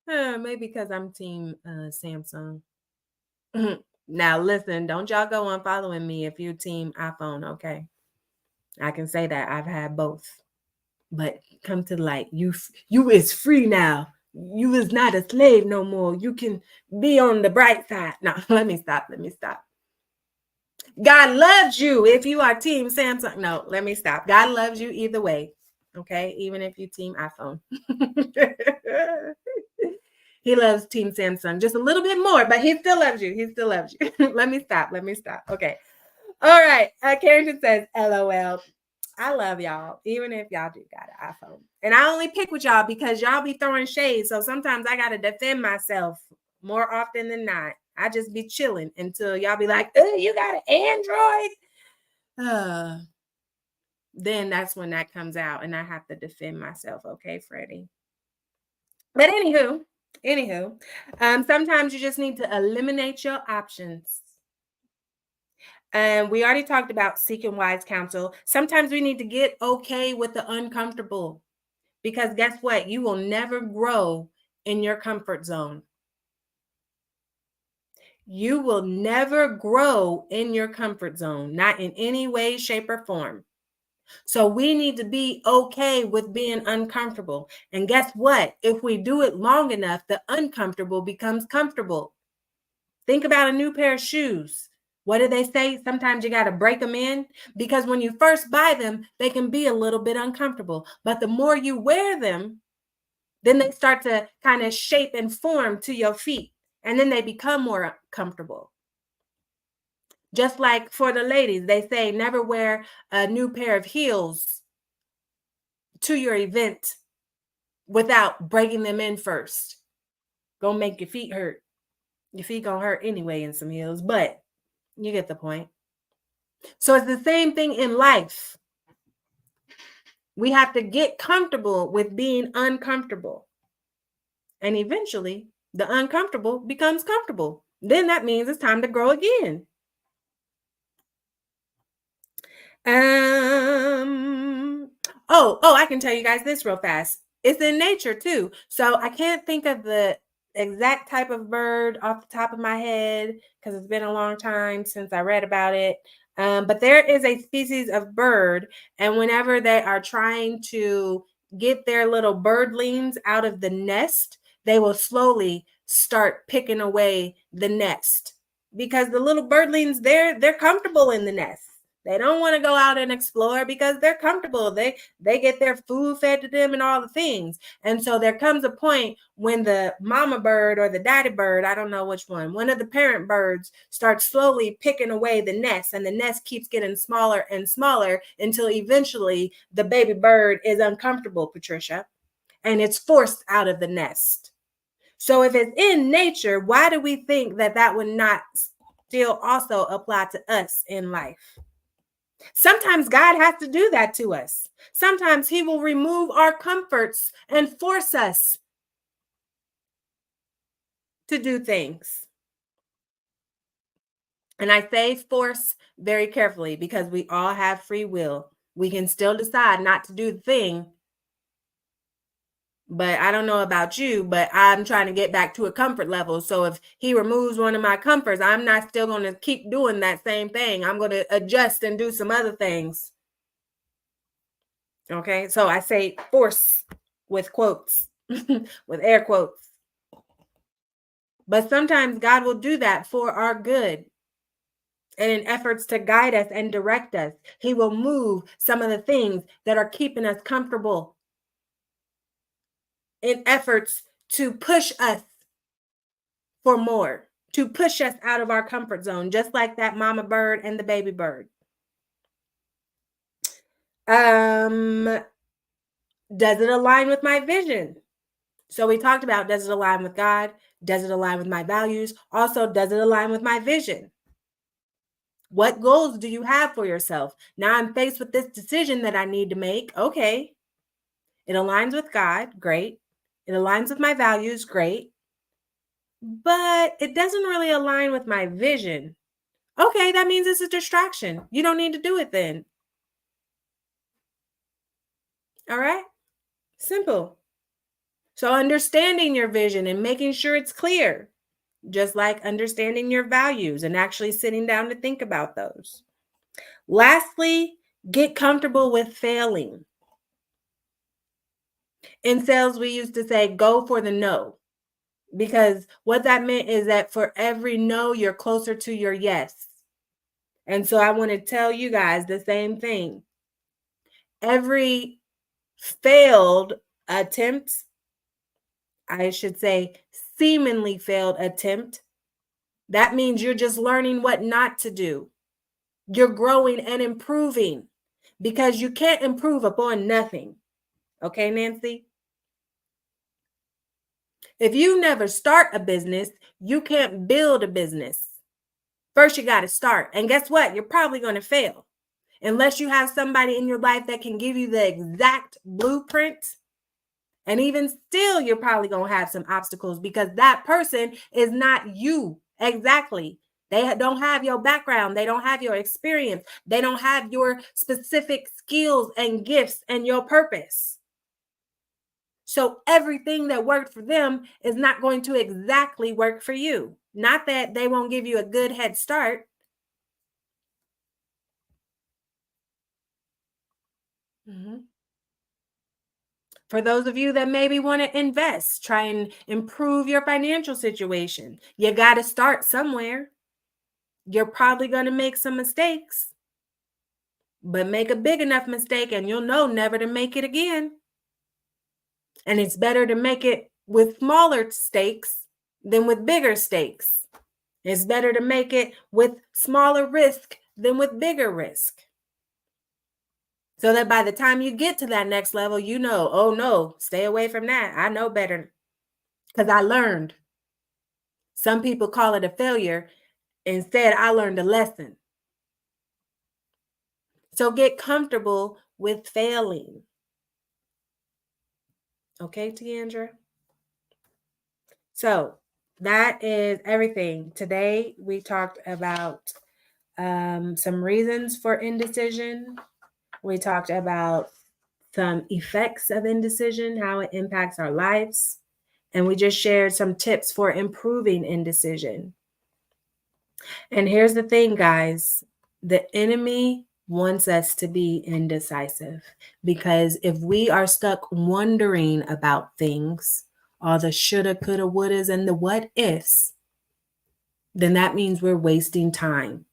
Maybe because I'm team Samsung. Now listen, don't y'all go on following me if you team iPhone, okay? I can say that I've had both. But come to light, you is free now. You is not a slave no more. You can be on the bright side. No, let me stop. God loves you if you are team Samsung. No, let me stop. God loves you either way. Okay, even if you team iPhone. He loves team Samsung just a little bit more, but he still loves you. Let me stop. Okay. All right. Carrington says, LOL. I love y'all, even if y'all do got an iPhone. And I only pick with y'all because y'all be throwing shade. So sometimes I got to defend myself more often than not. I just be chilling until y'all be like, oh, you got an Android? Then that's when that comes out and I have to defend myself. Okay, Freddie. But anywho, sometimes you just need to eliminate your options. And we already talked about seeking wise counsel. Sometimes we need to get okay with the uncomfortable, because guess what? You will never grow in your comfort zone. You will never grow in your comfort zone, not in any way, shape, or form. So we need to be okay with being uncomfortable. And guess what? If we do it long enough, the uncomfortable becomes comfortable. Think about a new pair of shoes. What do they say? Sometimes you got to break them in, because when you first buy them, they can be a little bit uncomfortable. But the more you wear them, then they start to kind of shape and form to your feet. And then they become more comfortable. Just like for the ladies, they say never wear a new pair of heels to your event without breaking them in first. Gonna make your feet hurt. Your feet gonna hurt anyway in some heels, but you get the point. So it's the same thing in life. We have to get comfortable with being uncomfortable. And eventually, the uncomfortable becomes comfortable. Then that means it's time to grow again. I can tell you guys this real fast. It's in nature too. So I can't think of the exact type of bird off the top of my head because it's been a long time since I read about it. But there is a species of bird, and whenever they are trying to get their little birdlings out of the nest, they will slowly start picking away the nest, because the little birdlings, they're comfortable in the nest. They don't want to go out and explore because they're comfortable. They get their food fed to them and all the things. And so there comes a point when the mama bird or the daddy bird, I don't know which one of the parent birds starts slowly picking away the nest, and the nest keeps getting smaller and smaller until eventually the baby bird is uncomfortable, Patricia, and it's forced out of the nest. So if it's in nature, why do we think that that would not still also apply to us in life? Sometimes God has to do that to us. Sometimes he will remove our comforts and force us to do things. And I say force very carefully because we all have free will. We can still decide not to do the thing. But I don't know about you, but I'm trying to get back to a comfort level. So if he removes one of my comforts, I'm not still going to keep doing that same thing. I'm going to adjust and do some other things. Okay. So I say force with quotes, with air quotes. But sometimes God will do that for our good. And in efforts to guide us and direct us, he will move some of the things that are keeping us comfortable in efforts to push us for more, to push us out of our comfort zone, just like that mama bird and the baby bird. Does it align with my vision? So we talked about, does it align with God? Does it align with my values? Also, does it align with my vision? What goals do you have for yourself? Now I'm faced with this decision that I need to make. Okay. It aligns with God. Great. It aligns with my values. Great. But it doesn't really align with my vision. Okay, that means it's a distraction. You don't need to do it then. All right? Simple. So understanding your vision and making sure it's clear, just like understanding your values and actually sitting down to think about those. Lastly, get comfortable with failing. In sales, we used to say, go for the no, because what that meant is that for every no, you're closer to your yes. And so I want to tell you guys the same thing. Every failed attempt, I should say, seemingly failed attempt, that means you're just learning what not to do. You're growing and improving because you can't improve upon nothing. Okay, Nancy? If you never start a business, you can't build a business. First, you got to start. And guess what? You're probably going to fail. Unless you have somebody in your life that can give you the exact blueprint. And even still, you're probably going to have some obstacles because that person is not you. Exactly. They don't have your background. They don't have your experience. They don't have your specific skills and gifts and your purpose. So everything that worked for them is not going to exactly work for you. Not that they won't give you a good head start. Mhm. For those of you that maybe want to invest, try and improve your financial situation. You got to start somewhere. You're probably going to make some mistakes, but make a big enough mistake and you'll know never to make it again. And it's better to make it with smaller stakes than with bigger stakes. It's better to make it with smaller risk than with bigger risk. So that by the time you get to that next level, you know, oh no, stay away from that. I know better because I learned. Some people call it a failure. Instead, I learned a lesson. So get comfortable with failing. Okay, Tiandra? So that is everything. Today, we talked about some reasons for indecision. We talked about some effects of indecision, how it impacts our lives. And we just shared some tips for improving indecision. And here's the thing, guys, the enemy wants us to be indecisive because if we are stuck wondering about things, all the shoulda, coulda, wouldas, and the what ifs, then that means we're wasting time.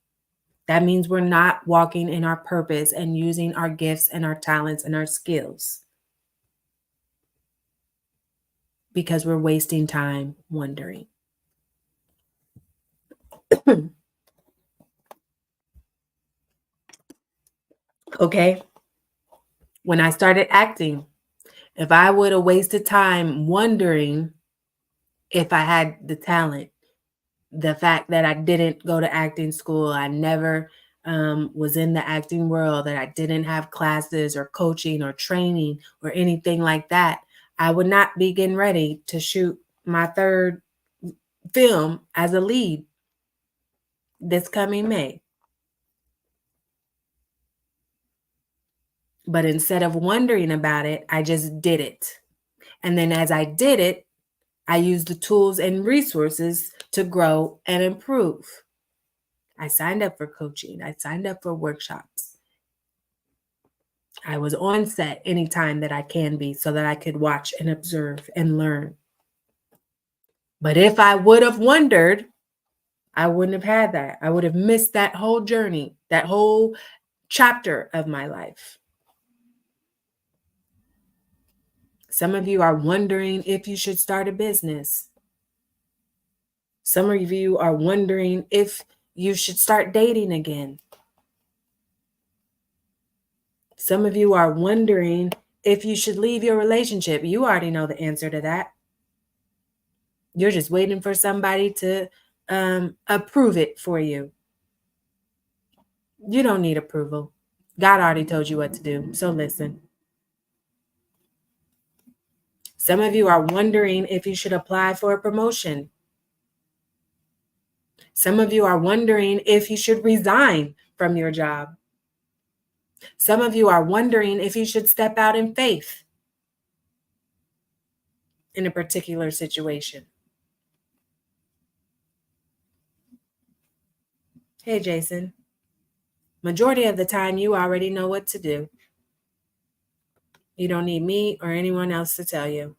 That means we're not walking in our purpose and using our gifts and our talents and our skills because we're wasting time wondering. Okay. When I started acting, if I would have wasted time wondering if I had the talent. The fact that I didn't go to acting school, I never was in the acting world, that I didn't have classes or coaching or training or anything like that, I would not be getting ready to shoot my third film as a lead this coming May. But instead of wondering about it, I just did it. And then as I did it, I used the tools and resources to grow and improve. I signed up for coaching. I signed up for workshops. I was on set anytime that I can be so that I could watch and observe and learn. But if I would have wondered, I wouldn't have had that. I would have missed that whole journey, that whole chapter of my life. Some of you are wondering if you should start a business. Some of you are wondering if you should start dating again. Some of you are wondering if you should leave your relationship. You already know the answer to that. You're just waiting for somebody to approve it for you. You don't need approval. God already told you what to do. So listen. Some of you are wondering if you should apply for a promotion. Some of you are wondering if you should resign from your job. Some of you are wondering if you should step out in faith in a particular situation. Hey, Jason. Majority of the time, you already know what to do. You don't need me or anyone else to tell you.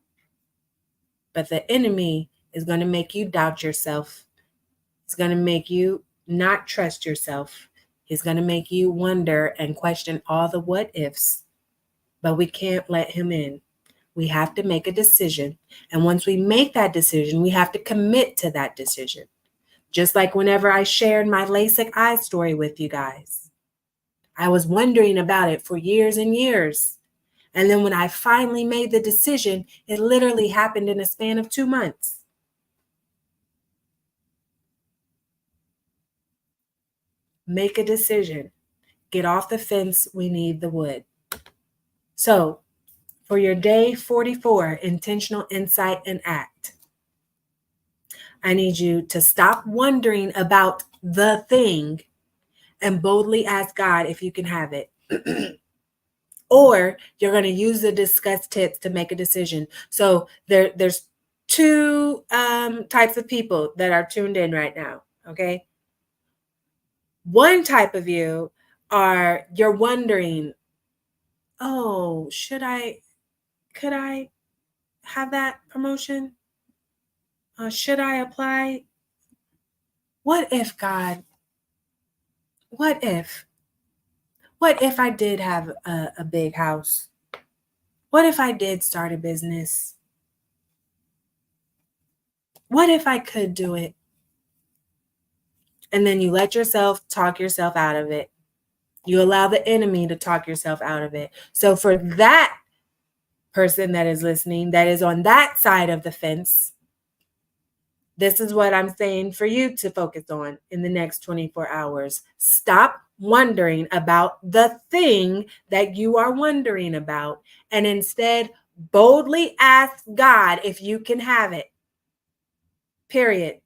But the enemy is going to make you doubt yourself. It's going to make you not trust yourself. He's going to make you wonder and question all the what ifs. But we can't let him in. We have to make a decision. And once we make that decision, we have to commit to that decision. Just like whenever I shared my LASIK eye story with you guys. I was wondering about it for years and years. And then when I finally made the decision, it literally happened in a span of 2 months. Make a decision. Get off the fence. We need the wood. So for your day 44, intentional insight and act, I need you to stop wondering about the thing and boldly ask God if you can have it. Or you're going to use the discuss tips to make a decision. So there's two types of people that are tuned in right now. Okay. One type of you you're wondering, oh, could I have that promotion? Should I apply? What if, God? What if I did have a big house? What if I did start a business? What if I could do it? And then you let yourself talk yourself out of it. You allow the enemy to talk yourself out of it. So for that person that is listening, that is on that side of the fence, this is what I'm saying for you to focus on in the next 24 hours. Stop wondering about the thing that you are wondering about, and instead boldly ask God if you can have it. Period.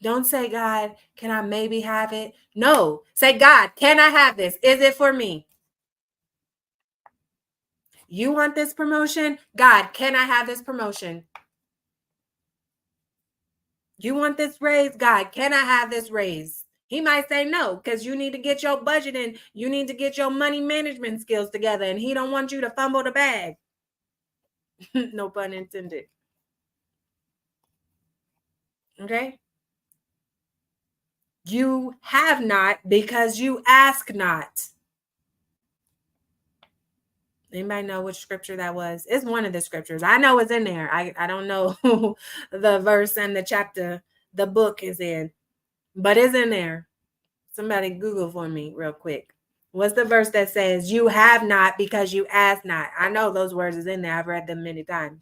Don't say, God, can I maybe have it? No. Say, God, can I have this? Is it for me? You want this promotion? God, can I have this promotion? You want this raise? God, can I have this raise? He might say no, because you need to get your budget in. You need to get your money management skills together, and he don't want you to fumble the bag. No pun intended. Okay? You have not because you ask not. Anybody know which scripture that was? It's one of the scriptures. I know it's in there. I don't know the verse and the chapter the book is in, but it's in there. Somebody Google for me real quick. What's the verse that says, you have not because you ask not? I know those words is in there. I've read them many times.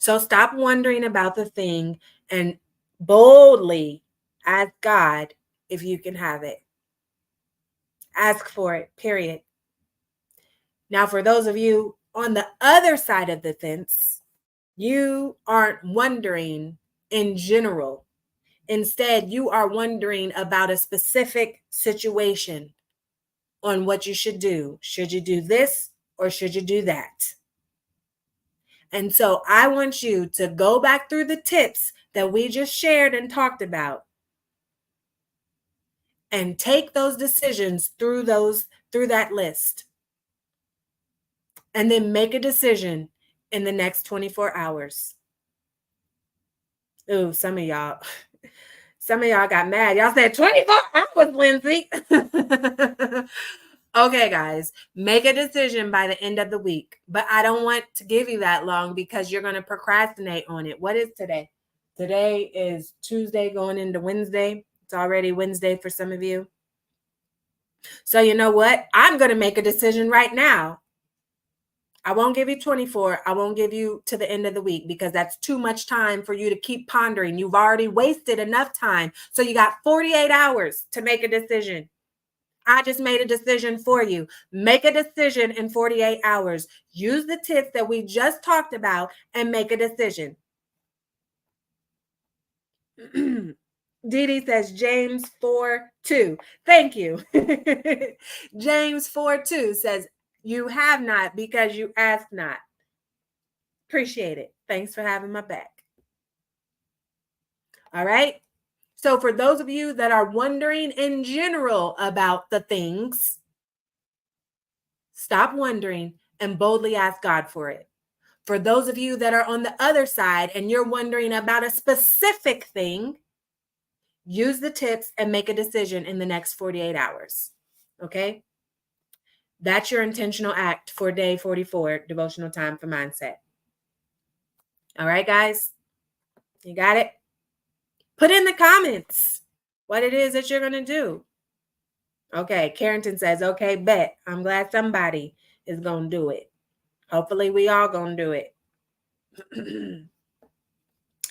So stop wondering about the thing and boldly ask God if you can have it. Ask for it, period. Now, for those of you on the other side of the fence, you aren't wondering in general. Instead, you are wondering about a specific situation on what you should do. Should you do this or should you do that? And so I want you to go back through the tips that we just shared and talked about and take those decisions through that list. And then make a decision in the next 24 hours. Ooh, some of y'all got mad. Y'all said 24 hours, Lindsay. Okay, guys, make a decision by the end of the week. But I don't want to give you that long because you're going to procrastinate on it. What is today? Today is Tuesday going into Wednesday. It's already Wednesday for some of you. So you know what? I'm going to make a decision right now. I won't give you 24. I won't give you to the end of the week because that's too much time for you to keep pondering. You've already wasted enough time. So you got 48 hours to make a decision. I just made a decision for you. Make a decision in 48 hours. Use the tips that we just talked about and make a decision. Dee Dee says James 4:2. Thank you. James 4:2 says, you have not because you ask not. Appreciate it. Thanks for having my back. All right. So for those of you that are wondering in general about the things, stop wondering and boldly ask God for it. For those of you that are on the other side and you're wondering about a specific thing, use the tips and make a decision in the next 48 hours. Okay? That's your intentional act for day 44, devotional time for mindset. All right, guys? You got it? Put in the comments what it is that you're going to do. Okay, Carrington says, okay, bet. I'm glad somebody is going to do it. Hopefully we all going to do it.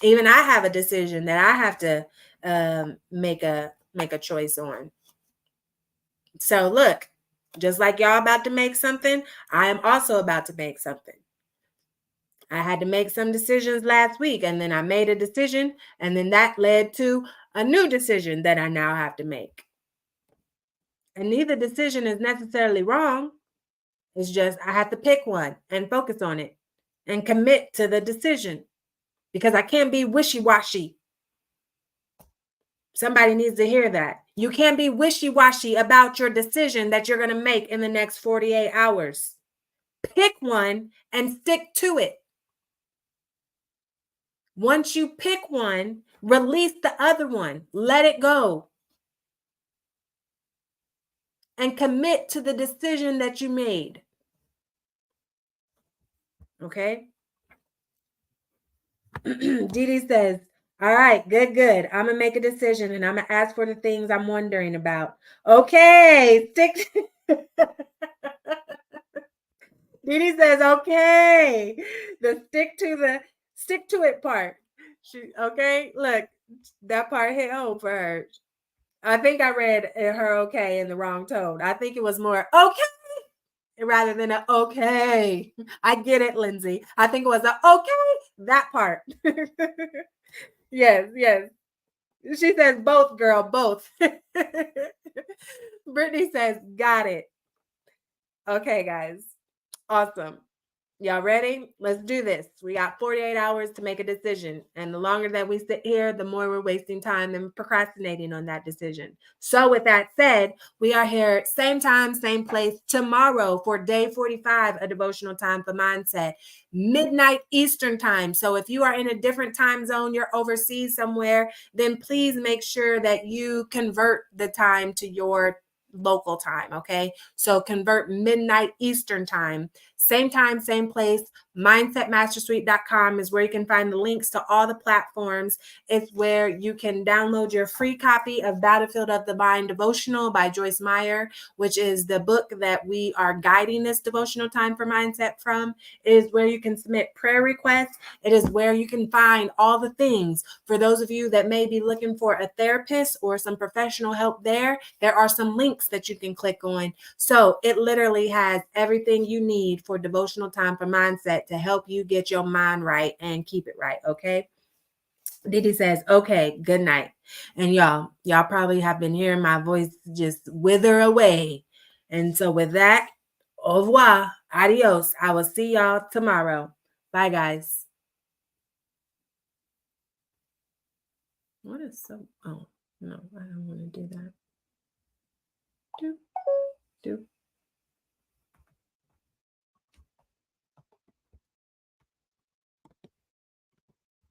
Even I have a decision that I have to make a choice on. So look, just like y'all about to make something, I am also about to make something. I had to make some decisions last week, and then I made a decision, and then that led to a new decision that I now have to make. And neither decision is necessarily wrong. It's just I have to pick one and focus on it and commit to the decision because I can't be wishy-washy. Somebody needs to hear that. You can't be wishy-washy about your decision that you're going to make in the next 48 hours. Pick one and stick to it. Once you pick one, release the other one. Let it go. And commit to the decision that you made. Okay? Dee Dee says, all right, good. I'm going to make a decision and I'm going to ask for the things I'm wondering about. Okay, stick. Dee Dee says, okay, the stick to it part. Okay, look, that part hit home for her. I think I read her okay in the wrong tone. I think it was more okay rather than a okay. I get it, Lindsay. I think it was a okay, that part. Yes. She says both, girl, both. Brittany says, got it. Okay, guys. Awesome. Y'all ready? Let's do this. We got 48 hours to make a decision. And the longer that we sit here, the more we're wasting time and procrastinating on that decision. So with that said, we are here same time, same place tomorrow for day 45, a devotional time for mindset, midnight Eastern time. So if you are in a different time zone, you're overseas somewhere, then please make sure that you convert the time to your local time. Okay. So convert midnight Eastern time, Same time, same place. MindsetMasterSuite.com is where you can find the links to all the platforms. It's where you can download your free copy of Battlefield of the Mind Devotional by Joyce Meyer, which is the book that we are guiding this devotional time for mindset from. It is where you can submit prayer requests. It is where you can find all the things. For those of you that may be looking for a therapist or some professional help there are some links that you can click on. So it literally has everything you need for devotional time for mindset to help you get your mind right and keep it right. Okay. Didi says, okay, good night. And y'all probably have been hearing my voice just wither away. And so with that, au revoir, adios. I will see y'all tomorrow. Bye, guys. What is so, oh, no, I don't want to do that. Do.